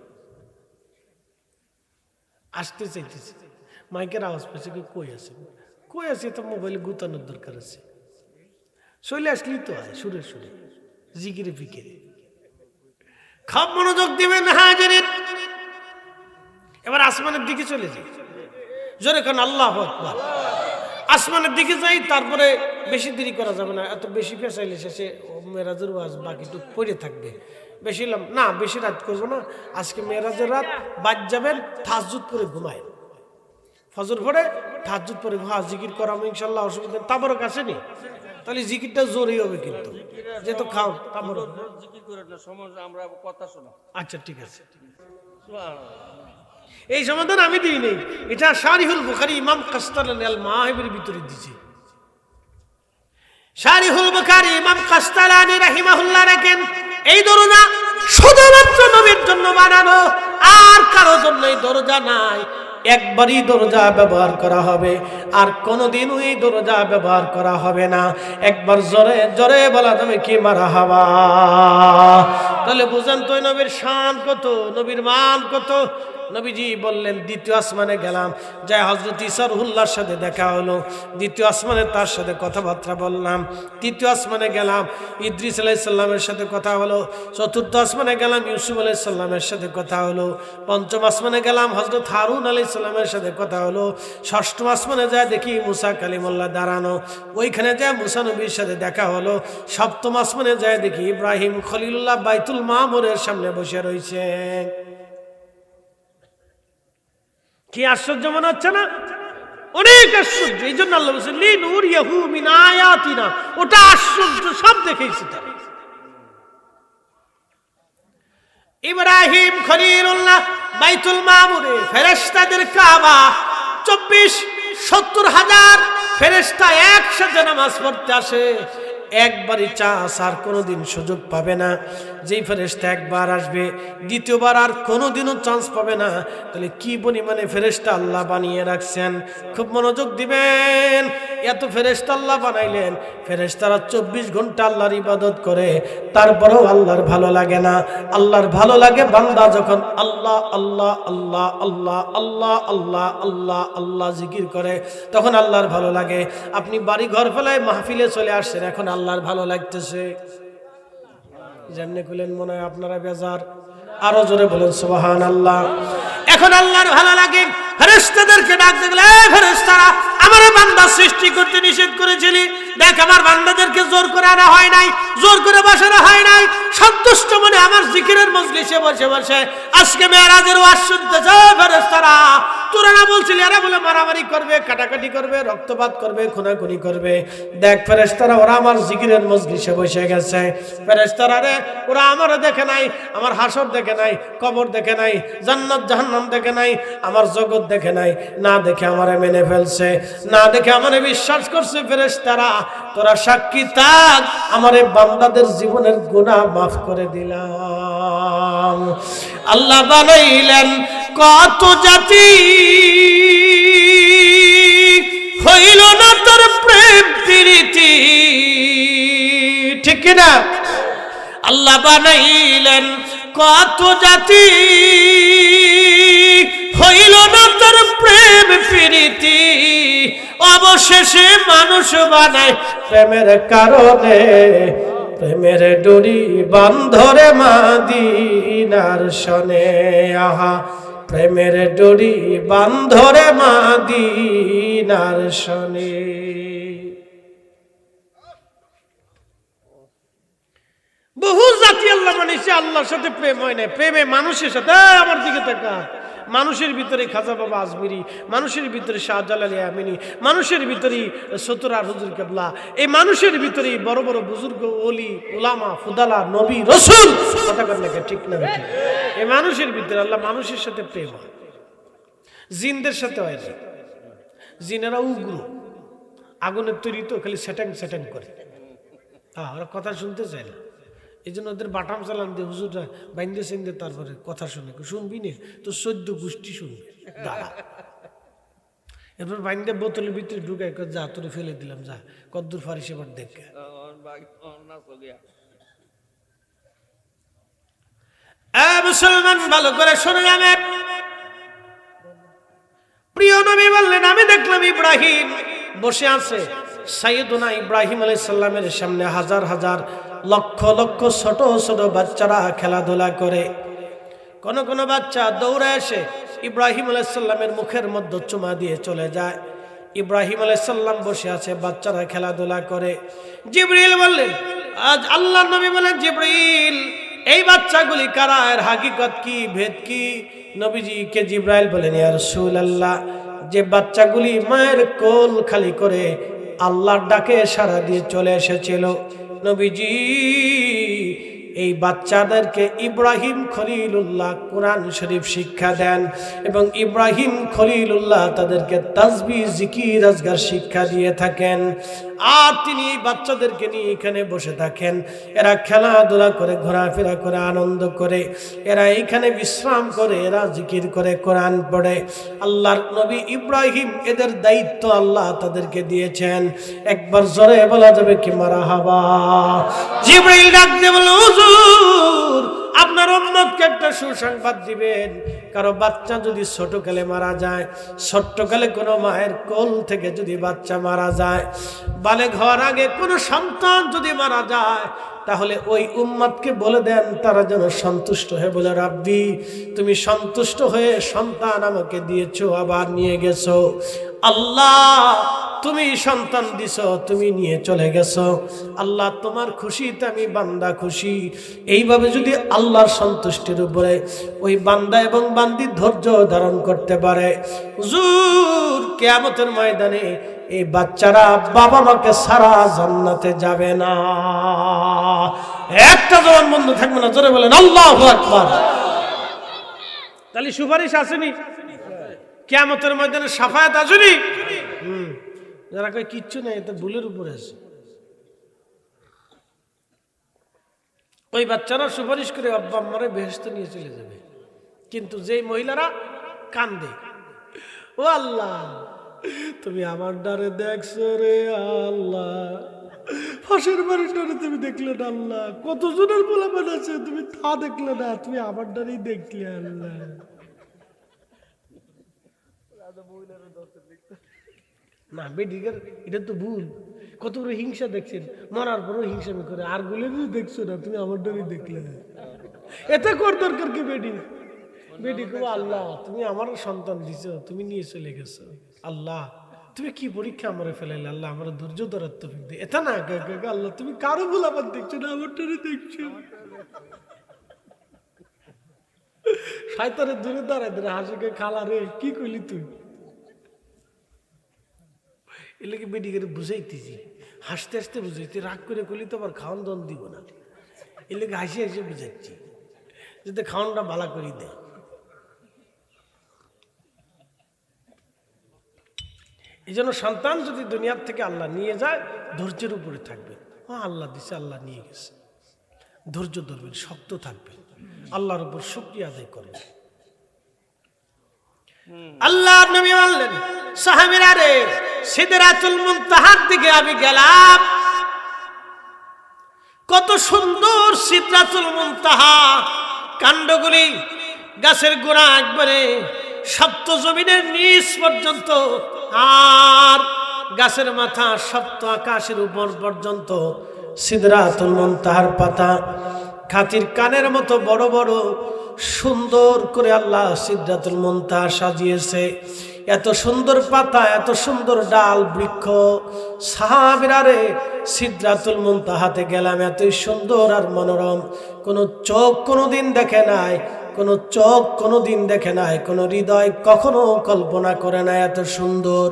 আসতে চাইতেছে, মাইকের আওয়াজ পেয়েছে, কই আছে কই আছে, তো মোবাইলে গুতানোর দরকার আছে। চলে আসলেই তো হয় সুরে সুরে, জিকিরে ফিকিরে। খুব মনোযোগ দিবেন হাজিরিন। এবার আসমানের দিকে চলে যাই, জোরে কারণ আল্লাহু আকবার। আসমানের দিকে যাই, তারপরে বেশি দেরি করা যাবে না, এত বেশি পেঁচাইলে শেষে মেরাজের ওয়াজ বাকিটুক পড়ে থাকবে। বেশি না, বেশি রাত করবো না আজকে। মেরাজের রাত বাদ যাবেন, তাহাজ্জুদ করে ঘুমায়, ফজর পড়ে তাহাজ্জুদ পরে জিকির করাবো ইনশাল্লাহ, অসুবিধা। তারপরে কাছে নেই, তাহলে জিকিরটা জোরেই হবে, কিন্তু যেহেতু খাও তারপরে জিকির করে না সময় আমরা কথা শোনা। আচ্ছা ঠিক আছে, এই সমাধান আমি দিই নেই, এটা শারিহুল বুখারী ইমাম কাস্তালানী আল মাওয়াহিবের ভিতরে দিয়েছে। শারিহুল বুখারী ইমাম কাস্তালানী রাহিমাহুল্লাহ রাখেন, এই দরজা শুধুমাত্র নবীর জন্য বানানো, আর কারো জন্য এই দরজা নাই। একবারই দরজা ব্যবহার করা হবে, আর কোনোদিন ওই দরজা ব্যবহার করা হবে না। একবার জোরে জোরে বলা যাবে কি মারহাবা। তাহলে বুঝেন তো নবীর শান কত, নবীর মান কত। নবীজি বললেন দ্বিতীয় আসমানে গেলাম, যাই হযরত ঈসা রুহুল্লাহর সাথে দেখা হলো। দ্বিতীয় আসমানে তার সাথে কথাবার্তা বললাম। তৃতীয় আসমানে গেলাম, ইদ্রিস আলাইহিস সালামের সাথে কথা হলো। চতুর্থ আসমানে গেলাম, ইউসুফ আলাইহিস সালামের সাথে কথা হলো। পঞ্চম আসমানে গেলাম, হযরত হারুন আলাইহিস সালামের সাথে কথা হলো। ষষ্ঠ আসমানে যায় দেখি মুসা কালিমুল্লাহ দাঁড়ানো, ওইখানে যায় মুসা নবীর সাথে দেখা হলো। সপ্তম আসমানে যায় দেখি ইব্রাহিম খলিলুল্লাহ বাইতুল মামুরের সামনে বসে রয়েছে। কি আশ্চর্য মনে হচ্ছে না? অনেক আশ্চর্য। এই জন্য আল্লাহ বলেছেন লিনুরিয়াহু মিন আয়াতিনা, ওটা আশ্চর্য, সব দেখেছি তারা। ইব্রাহিম খলিলুল্লাহ বাইতুল মামুরে, ফেরেশতাদের কাবা, 24,000 ফেরেশতা একসাথে নামাজ পড়তে আসে। একবারই চান্স, আর কোনোদিন সুযোগ পাবে না। যেই ফেরেশতা একবার আসবে, দ্বিতীয়বার আর কোনোদিনও চান্স পাবে না। তাহলে কি পরিমাণে ফেরেশতা আল্লাহ বানিয়ে রাখছেন, খুব মনোযোগ দিবেন। এত ফেরেশতা আল্লাহ বানাইলেন, ফেরেশতারা 24 ঘন্টা আল্লাহর ইবাদত করে, তারপরেও আল্লাহর ভালো লাগে না। আল্লাহর ভালো লাগে বান্দা যখন আল্লাহ আল্লাহ আল্লাহ আল্লাহ আল্লাহ আল্লাহ আল্লাহ আল্লাহ জিকির করে, তখন আল্লাহর ভালো লাগে। আপনি বাড়ি ঘর ফেলায় মাহফিলে চলে আসছেন, এখন আল্লাহর ভালো লাগতেছে। যেমনি খুলেন মনে হয় আপনারা বেজার, আরো জোরে বলেন সুবহানাল্লাহ। এখন আল্লাহর ভালো লাগে। ফেরেশতাদেরকে ডাক দিলে, ফেরেশতারা আমার বান্দা সৃষ্টি করতে নিষেধ করেছিলি, দেখ আমার বান্দাদেরকে জোর করে আনা হয় নাই, জোর করে বসানো হয় নাই। সন্তুষ্ট মনে আমার জিকিরের মজলিসে বসে বসে আজকে মেরাজের ওয়াজ শুনতেছে ফেরেশতারা। তোরা না বলছিলি এরা বলে মারামারি করবে, কাটাকাটি করবে, রক্তপাত করবে, খুনাখুনি করবে। দেখ ফেরেশতারা ওরা আমার জিকিরের মজলিসে বসে গেছে। ফেরেশতারা রে ওরা আমারে দেখে নাই, আমার হাসর দেখে নাই, কবর দেখে নাই, জান্নাত জাহান্নাম দেখে নাই, আমার জগৎ দেখে নাই, না দেখে আমারে মেনে ফেলছে, না দেখে আমারে বিশ্বাস করছে। ফেরেশতারা তোরা সাক্ষী থাক, আমারে বান্দাদের জীবনের গুনাহ মাফ করে দিলাম। আল্লাহ বানাইলেন কত জাতি, হইল না তোর প্রেম প্রীতি, ঠিক না? আল্লাহ বানাইলেন কত জাতি, হইল না তোর প্রেম প্রীতি, অবশেষে মানুষ বানায় প্রেমের কারণে। প্রেমের ডুরি বান্ধরে মাদিনার শনে, আহা প্রেমের ডুরি বান্ধরে মাদিনার শনে। বহু জাতি আল্লাহ মানিছে, আল্লাহর সাথে প্রেম হয় না, প্রেমে মানুষের সাথে। আমার দিকে তাকা, মানুষের ভিতরে খাজা বাবা আজমিরি, মানুষের ভিতরে শাহজালাল আমিনী, মানুষের ভিতরে সতুরা হুজুর কেবলা, এই মানুষের ভিতরে বড় বড় বুজুর্গ, ওলি, উলামা, ফুদালা, নবী, রসুল, কথা কর না ঠিক না? এই মানুষের ভিতরে আল্লাহ মানুষের সাথে প্রেম হয়, জিনদের সাথে হয় না। জিনেরা উগ্র, আগুনের তৈরি তো, খালি সেটাং সেটাং করে, ওরা কথা শুনতে চায় না। এই জন্য ওদের বাটাম চালান দিয়ে হুজুররা বাইন্দে সেন্দে তারপরে কথা শুনে। শুনবি না তো 14 গোষ্ঠী শুনবে দাঁড়া। এরপর বাইন্দে বোতলের ভিতরে ঢুকায়, যা তোরে ফেলে দিলাম, যা কদ্দুর ফারিস এবার দেখ। মুসলমান ভালো করে শুনে যাবেন। প্রিয় নবী বললেন, আমি দেখলাম ইব্রাহিম বসে আছে। সাইয়েদুনা ইব্রাহিম আলাইহিস সালামের সামনে হাজার হাজার লক্ষ লক্ষ ছোট ছোট বাচ্চারা খেলাধুলা করে। কোন কোন বাচ্চা দৌড়ে এসে ইব্রাহিম আলাইহিস সালামের মুখের মধ্যে চুমা দিয়ে চলে যায়। ইব্রাহিম আলাইহিস সালাম বসে আছে, বাচ্চারা খেলাধুলা করে। জিবরিল বললেন, আজ আল্লাহর নবী বলেন, জিবরিল এই বাচ্চাগুলি কারা, এর হাকিকত কি, ভেদ কি? নবীজি কে জিবরাইল বলেন, ইয়া রাসূলুল্লাহ, যে বাচ্চাগুলি মায়ের কোল খালি করে আল্লাহর ডাকে সাড়া দিয়ে চলে এসেছিল, নবীজি এই বাচ্চাদেরকে ইব্রাহিম খলিলুল্লাহ কোরআন শরীফ শিক্ষা দেন, এবং ইব্রাহিম খলিলুল্লাহ তাদেরকে তাসবিহ জিকির আজগার শিক্ষা দিয়ে থাকেন। আর তিনি এই বাচ্চাদেরকে নিয়ে এখানে বসে থাকেন, এরা খেলাধুলা করে, ঘোরাফেরা করে, আনন্দ করে, এরা এইখানে বিশ্রাম করে, এরা জিকির করে, কোরআন পড়ে। আল্লাহর নবী ইব্রাহিম এদের দায়িত্ব আল্লাহ তাদেরকে দিয়েছেন। একবার জোরে বলা যাবে কি মারহাবা? জিবরাইল ডাক দিয়ে বলল, হুজুর আপনার উম্মতকে একটা সুসংবাদ দিবেন। কারো বাচ্চা যদি ছোটকালে মারা যায়, ছোট্টকালে কোনো মায়ের কোল থেকে যদি বাচ্চা মারা যায়, বালেগ হওয়ার আগে কোনো সন্তান যদি মারা যায়, তাহলে ওই উম্মতকে বলে দেন তারা যেন সন্তুষ্ট হয়ে বলে, রাব্বি তুমি সন্তুষ্ট হয়ে সন্তান আমাকে দিয়েছো, আবার নিয়ে গেছো। আল্লাহ তুমি সন্তান দিছো, তুমি নিয়ে চলে গেছো। আল্লাহ তোমার খুশিতে আমি বান্দা খুশি। এইভাবে যদি আল্লাহর সন্তুষ্টির উপরে ওই বান্দা এবং বান্দি ধৈর্য ধারণ করতে পারে, হুজুর কিয়ামতের ময়দানে এই বাচ্চারা বাবা মাকে সারা জান্নাতে যাবে না। একটা জবান বন্ধ থাকবে না, জোরে বলেন আল্লাহু আকবার। তাহলে সুপারিশ আসেনি, কিয়ামতের ময়দানে শাফায়াত আসেনি। যারা কই কিচ্ছু নেই, এটা ভুলের উপরে আছে। ওই বাচ্চারা সুপারিশ করে আব্বা আম্মারে বেহেশতে নিয়ে চলে যাবে। কিন্তু যেই মহিলারা কান্দে, ও আল্লাহ তুমি আমার ডারে দেখছো রে আল্লাহ, ফাঁসের বাড়ির ডারে তুমি দেখলে না আল্লাহ, কতজনের পোলাপান আছে তুমি তা দেখলে না, তুমি আমার ডারেই দেখলে আল্লাহ। না বেডিকার এটা তো ভুল, কত বড় হিংসা দেখছেন, মরার পরও হিংসামি করে, আর গুলো দেখছো না, তুমি আমার ডারেই দেখলে না। এতে কর দরকার কি বেডি? বেডি কো আল্লাহ তুমি আমার সন্তান দিছো, তুমি নিয়ে চলে গেছো, আল্লাহ তুমি কি পরীক্ষা আমারে ফেলাইলে, আল্লাহ আমার ধৈর্য ধরার তৌফিক দে। এটা না আল্লাহ তুমি কারো ভুল আবার দেখছো না, আমার ডারে দেখছো। শয়তানের দূরে দাঁড়ায় ধরে হাসিকে খালা রে কি কইলি তুই এলাকে বেডি করে বুঝাইতেছি হাসতে হাসতে বুঝাইছি রাগ করে কইলি তো আবার খাওয়ান দন দিব না এলাকে হাসি হাসি বুঝাচ্ছি যাতে খাওয়ানটা ভালো করে দেয়। এই জন্য সন্তান যদি দুনিয়ার থেকে আল্লাহ নিয়ে যায় ধৈর্যের উপরে থাকবে। আল্লাহ দিছে আল্লাহ নিয়ে গেছে, ধৈর্য ধরবেন, শক্ত থাকবেন, আল্লাহর উপর শুকরিয়া আদায় করেন। আল্লাহ নবী বললেন সাহাবীরা রে সিদরাতুল মুনতাহার দিকে আমি গেলাম, কত সুন্দর সিদরাতুল মুনতাহা, কাণ্ডগুলি গাছের গোড়া একবারে সপ্ত জমিনের নিচ পর্যন্ত, আর গাছের মাথা সপ্ত আকাশের উপর পর্যন্ত সিদরাতুল মুনতাহার পাতা খাতির কানের মতো বড় বড় সুন্দর করে আল্লাহ সিদরাতুল মুনতাহা সাজিয়েছে। এত সুন্দর পাতা, এত সুন্দর ডাল বৃক্ষ। সাহাবীরা রে সিদরাতুল মুনতাহাতে গেলাম, এতই সুন্দর আর মনোরম, কোনো চোখ কোনোদিন দেখে নাই, কোনো চোখ কোনোদিন দেখে নাই, কোনো হৃদয় কখনো কল্পনা করে না এত সুন্দর।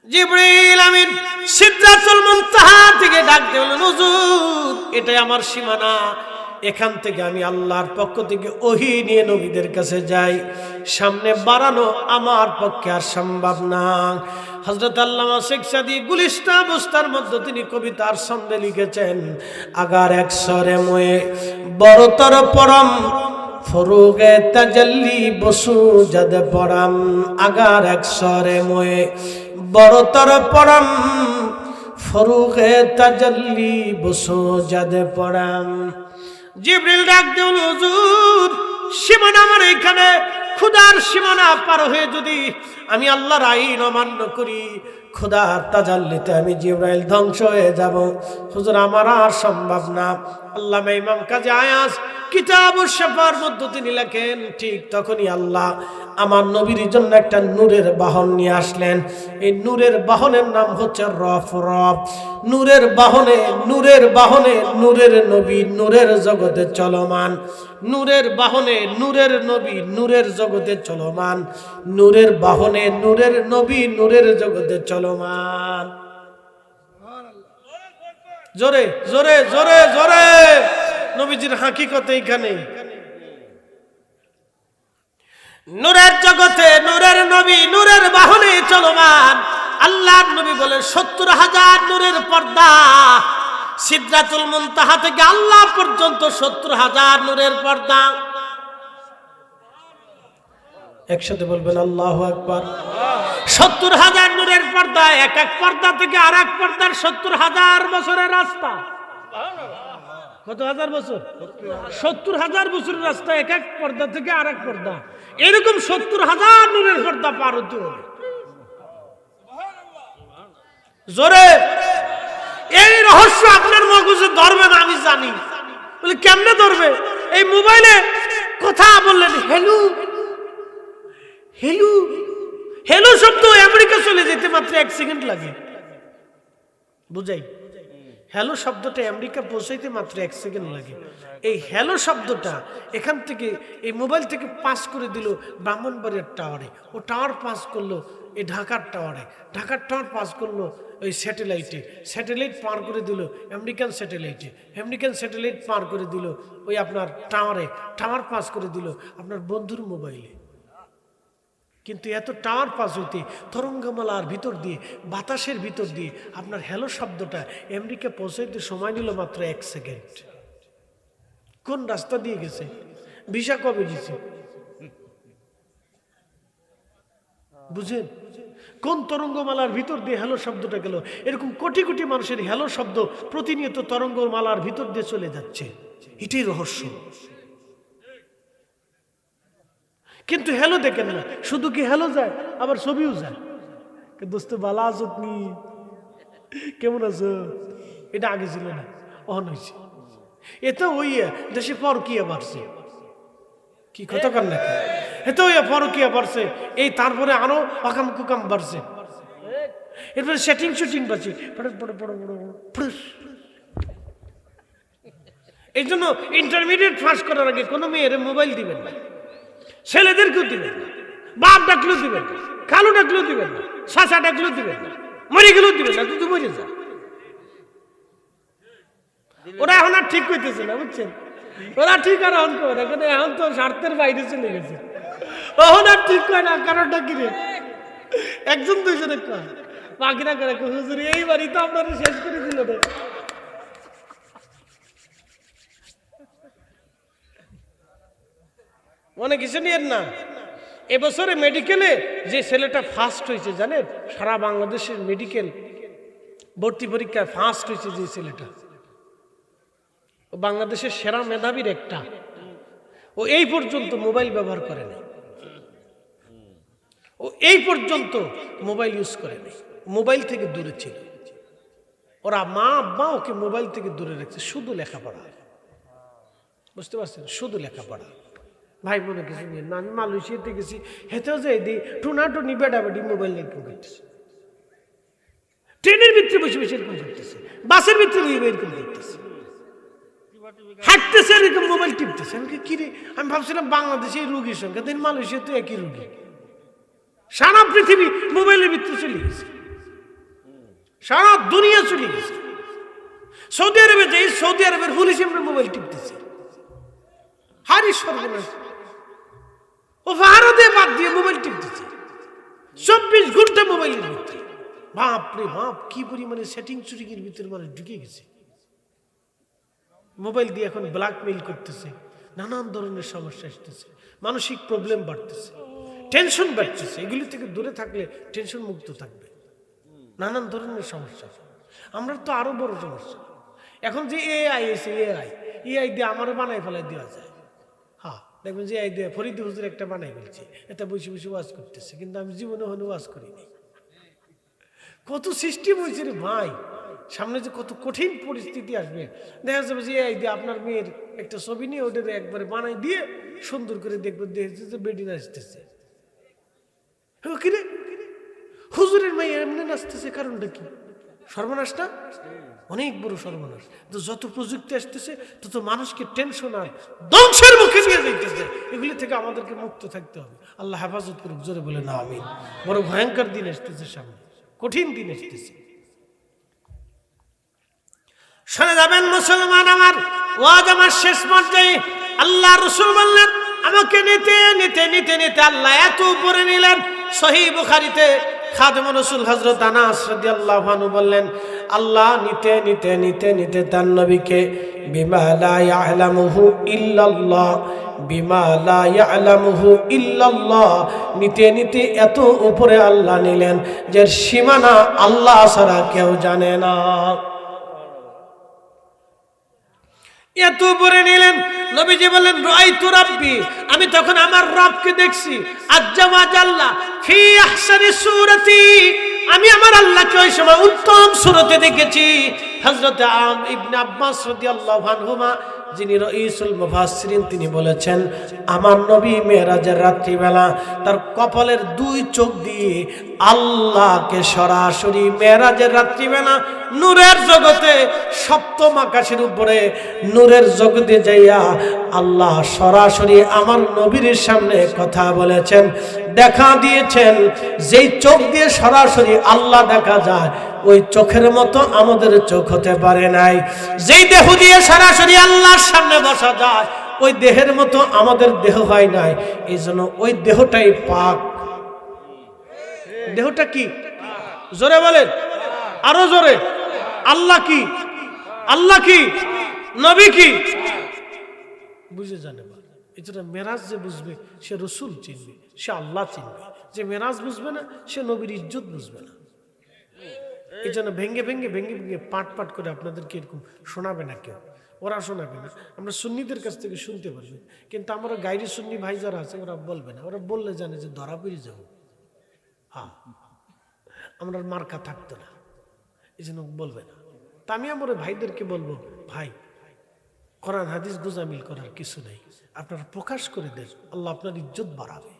জিবরিল আমিন সিদরাতুল মুনতাহা থেকে ডাক দিলেন, হুজুর এটাই আমার সীমানা, এখান থেকে আমি আল্লাহর পক্ষ থেকে ওহী নিয়ে নবীদের কাছে যাই, সামনে বাড়ানো আমার পক্ষে আর সম্ভব না। হযরত আল্লামা শেখ সাদী গুলিস্তান বুস্তার মধ্যে তিনি কবিতার ছন্দে লিখেছেন, আগার এক সরে ময়ে বড়তর পরম ফরুগে তাজাল্লি বসু জাদ পরাম, আগার এক সরে ময়ে বড়তর পরম ফরুগে তাজাল্লি বসু জাদ পরাম। জিবরিল ডাক দিল, হুজুর সীমানা আমার এখানে, খোদার সীমানা পার হয়ে যদি আমি আল্লাহর আইন অমান্য করি, খোদার তাজাল্লিতে আমি জিবরাইল ধ্বংস হয়ে যাব, হুজুর আমার আর সম্ভব না। আল্লামা ইমাম কাজী আয়াজ কিতাবুশ শাফার মধ্যে তিনি লেখেন, ঠিক তখনই আল্লাহ আমার নবীর জন্য একটা নূরের বাহন নিয়ে আসলেন। এই নূরের বাহনের নাম হচ্ছে রফ। রফ নূরের বাহনে, নূরের বাহনে নূরের নবী নূরের জগতে চলমান, নূরের বাহনে নূরের নবী নূরের জগতে চলমান, নূরের বাহনে নূরের নবী নূরের জগতে চলমান। জোরে জোরে জোরে জোরে নবীজির হাকিকত এইখানে। নূরের জগতে নূরের নবী নূরের বাহনে চলমান। আল্লাহর নবী বলেন ৭০,০০০ নূরের পর্দা, সিদরাতুল মুনতাহা থেকে আল্লাহ পর্যন্ত ৭০,০০০ নূরের পর্দা। একসাথে বলবেন আল্লাহু আকবার। ৭০,০০০ নূরের পর্দা, এক এক পর্দা থেকে আর এক পর্দার ৭০,০০০ বছরের রাস্তা। কত হাজার বছর? ৭০,০০০ বছরের রাস্তা, এক এক পর্দা থেকে আর এক পর্দা, এরকম ৭০,০০০ নূরের পর্দা পার হতে হবে। জোরে এই রহস্য আপনার মগজে ধরবে না আমি জানি। বলে কেমনে ধরবে? এই মোবাইলে কথা বললেন, হেলু হেলু হেলু শব্দ আমেরিকা চলে যেতে মাত্র 1 সেকেন্ড লাগে। বুঝাই, হ্যালো শব্দটা আমেরিকা পৌঁছাইতে মাত্র 1 সেকেন্ড লাগে। এই হ্যালো শব্দটা এখান থেকে এই মোবাইল থেকে পাস করে দিল ব্রাহ্মণবাড়িয়ার টাওয়ারে, ও টাওয়ার পাস করলো এই ঢাকার টাওয়ারে, ঢাকার টাওয়ার পাস করলো ওই স্যাটেলাইটে, স্যাটেলাইট পার করে দিল আমেরিকান স্যাটেলাইটে, আমেরিকান স্যাটেলাইট পার করে দিল ওই আপনার টাওয়ারে, টাওয়ার পাস করে দিল আপনার বন্ধুর মোবাইলে। কিন্তু এত টাওয়ার পাস হইতে তরঙ্গমালার ভিতর দিয়ে, বাতাসের ভিতর দিয়ে আপনার হ্যালো শব্দটা আমেরিকা পৌঁছাইতে সময় নিল মাত্র 1 সেকেন্ড। কোন রাস্তা দিয়ে গেছে? ভিসা কবে দিছে? বুঝেন কোন তরঙ্গমালার ভিতর দিয়ে হ্যালো শব্দটা গেল? এরকম কোটি কোটি মানুষের হ্যালো শব্দ প্রতিনিয়ত তরঙ্গমালার ভিতর দিয়ে চলে যাচ্ছে। এটাই রহস্য। কিন্তু হ্যালো দেখেন না, শুধু কি হ্যালো যায়, আবার ছবিও যায়। দোস্ত বালা আছো নি, কেমন আছো, এটা আগে ছিল না, অহন হয়েছে। এতে ওই দেশে পরকিয়া বাড়ছে, কি কথা কার নাকি, এতে ওই পরকিয়া বাড়ছে, এই তারপরে আরো আকাম কুকাম বাড়ছে, এরপরে সেটিং শুটিং বাড়ছে। এই জন্য ইন্টারমিডিয়েট পাস করার আগে কোনো মেয়ের মোবাইল দিবেন না, ছেলেদেরকেও দিবেন না, বাপ ডাকলেও দিবেন না, খালু ডাকলেও দিবেন না, চাচা ডাকলেও দিবেন না, মরে গেলেও দিবেন না, তুই মরে যা। ওরা এখন আর ঠিক করতেছে না, বুঝছেন? ওরা ঠিক আর এখন করে, এখন তো স্বার্থের বাইরে চলে গেছে, এখন আর ঠিক করে না। কারণটা কি রে? একজন দুইজনে কয়, বাকিরা করে হুজুর এই বাড়ি তো আপনারা শেষ করে দিল রে। মনে কিছু নিয়ে না। এবছরে মেডিকেলে যে ছেলেটা ফার্স্ট হয়েছে জানেন, সারা বাংলাদেশের মেডিকেল ভর্তি পরীক্ষায় ফার্স্ট হয়েছে যে ছেলেটা, ও বাংলাদেশের সেরা মেধাবীর একটা। ও এই পর্যন্ত মোবাইল ব্যবহার করে নাই, ও এই পর্যন্ত মোবাইল ইউজ করে নাই, মোবাইল থেকে দূরে ছিল। ওরা মা আব্বা ওকে মোবাইল থেকে দূরে রাখছে, শুধু লেখাপড়া। বুঝতে পারছেন? শুধু লেখাপড়া। ভাই মনে কিছু নিয়ে না, আমি মালয়েশিয়াতে গেছি, হেতেও যাই দিই টুনাটুনি বেডাবেডি মোবাইল নিয়ে এরকম করতেছে, ট্রেনের ভিতরে বসে বসে এরকম করতেছে, বাসের ভিতরে এরকম করতেছে, হাঁটতেছে এরকম মোবাইল টিপতেছে। আমি কি রে, আমি ভাবছিলাম বাংলাদেশে এই রুগীর সংখ্যা, দিন মালয়েশিয়া তো একই রুগী। সারা পৃথিবী মোবাইলের ভিতরে চলে গেছে, সারা দুনিয়া চলে গেছে। সৌদি আরবে যাই, সৌদি আরবের পুলিশ আমরা মোবাইল টিপতেছে। হারি সর্বনাশ, ও ভারতে বাদ দিয়ে মোবাইল টিপতেছে 24 ঘন্টা মোবাইলের ভিতরে। বাপ রে বাপ, কি পরিমাণে সেটিং চুরির ভিতরে মানুষ ঢুকে গেছে। মোবাইল দিয়ে এখন ব্ল্যাকমেইল করতেছে, নানান ধরনের সমস্যা আসতেছে, মানসিক প্রবলেম বাড়তেছে, টেনশন বাড়তেছে। এগুলি থেকে দূরে থাকলে টেনশন মুক্ত থাকবে। নানান ধরনের সমস্যা, আমরা তো আরো বড় সমস্যা। এখন যে এআই এসে, এআই দিয়ে আমারও বানাই ফেলাই দেওয়া যায়। হ্যাঁ, দেখবেন যে এআই দিয়ে ফরিদি হুজুর একটা বানাই ফেলছে, এটা বসে বসে ওয়াজ করতেছে, কিন্তু আমি জীবনে হলে ওয়াজ করিনি। কত সিস্টেম হয়েছে রে ভাই, সামনে যে কত কঠিন পরিস্থিতি আসবে। দেখা যাবে যে এই দিয়ে আপনার মেয়ের একটা ছবি নিয়ে ওটা একবারে বানাই দিয়ে সুন্দর করে দেখবে, দেখছে যে বেডি নাচতেছে। কিরে, হুজুরের মেয়ে এমনি নাচতেছে, কারণটা কি? সর্বনাশটা অনেক বড় সর্বনাশ। তো যত প্রযুক্তি আসতেছে তত মানুষকে টেনশন আর ধ্বংসের মুখে নিয়ে যাইতেছে। এগুলি থেকে আমাদেরকে মুক্ত থাকতে হবে। আল্লাহ হেফাজত করুক, জোরে বলে না আমিন। বড় ভয়ঙ্কর দিন আসতেছে সামনে, কঠিন দিন আসতেছে। শুনে যাবেন মুসলমান আমার, ওয়াজ আমার শেষ পর্যায়ে। আল্লাহ রাসূল বললেন, আমাকে নিতে নিতে নিতে নিতে আল্লাহ এত উপরে নিলেন। সহিহ বুখারীতে খাদেমুর রাসূল হযরত আনাস রাদিয়াল্লাহু আনহু বললেন, আল্লাহ নিতে নিতে নিতে নিতে তার নবীকে বিমা লা ইয়ালামুহু ইল্লাল্লাহ, বিমা লা ইয়ালামুহু ইল্লাল্লাহ, নিতে নিতে এত উপরে আল্লাহ নিলেন যে সীমানা আল্লাহ ছাড়া কেউ জানে না। এত উপরে নিলেন। নবীজি বলেন, রাআইতু রাব্বি, আমি তখন আমার রবকে দেখছি, আজ্জা ওয়া জাল্লা ফি আহসানি সূরাতি, আমি আমার আল্লাহকে ওই সময় উত্তম সূরতে দেখেছি। হযরত ইবনে আব্বাস রাদিয়াল্লাহু আনহুমা, যিনি রাইসুল মুফাসসিরিন, তিনি বলেছেন, আমার নবী মেরাজের রাত্রিবেলা তার কপালের 2 চোখ দিয়ে আল্লাহকে সরাসরি মেরাজের রাত্রিবেলা নূরের জগতে, সপ্তম আকাশের উপরে নূরের জগতে যাইয়া আল্লাহ সরাসরি আমার নবীর সামনে কথা বলেছেন, দেখা দিয়েছেন। যেই চোখ দিয়ে সরাসরি আল্লাহ দেখা যায়, ওই চোখের মতো আমাদের চোখ হতে পারে নাই। যেই দেহ দিয়ে সরাসরি আল্লাহর সামনে বসা যায়, ওই দেহের মতো আমাদের দেহ হয় নাই। এই জন্য ওই দেহটাই পাক। দেহটা কি? জোরে বলেন, আরো জোরে। আল্লাহ কি? আল্লাহ কি? নবী কি? বুঝে জানে। এছাড়া মেরাজ যে বুঝবে সে রসুল চিনবে, সে আল্লাহ চিনবে। যে মেরাজ বুঝবে না সে নবীর ইজ্জত বুঝবে না। এই জন্য ভেঙ্গে ভেঙ্গে ভেঙ্গে ভেঙ্গে পাট পাট করে আপনাদেরকে এরকম শোনাবে না কেউ, ওরা শোনাবে না। আমরা সুন্নিদের কাছ থেকে শুনতে পারবো, কিন্তু আমরা গাইরি সুন্নি ভাই যারা আছে ওরা বলবে না। ওরা বললে জানে যে ধরা পড়ে যাবো। হ্যাঁ, আমরা মার্কা থাকতো না, এই জন্য বলবে না। তা আমি আমার ভাইদেরকে বলবো, ভাই কোরআন হাদিস গোজামিল করার কিছু নেই, আপনারা প্রকাশ করে দেন, আল্লাহ আপনার ইজ্জত বাড়াবে।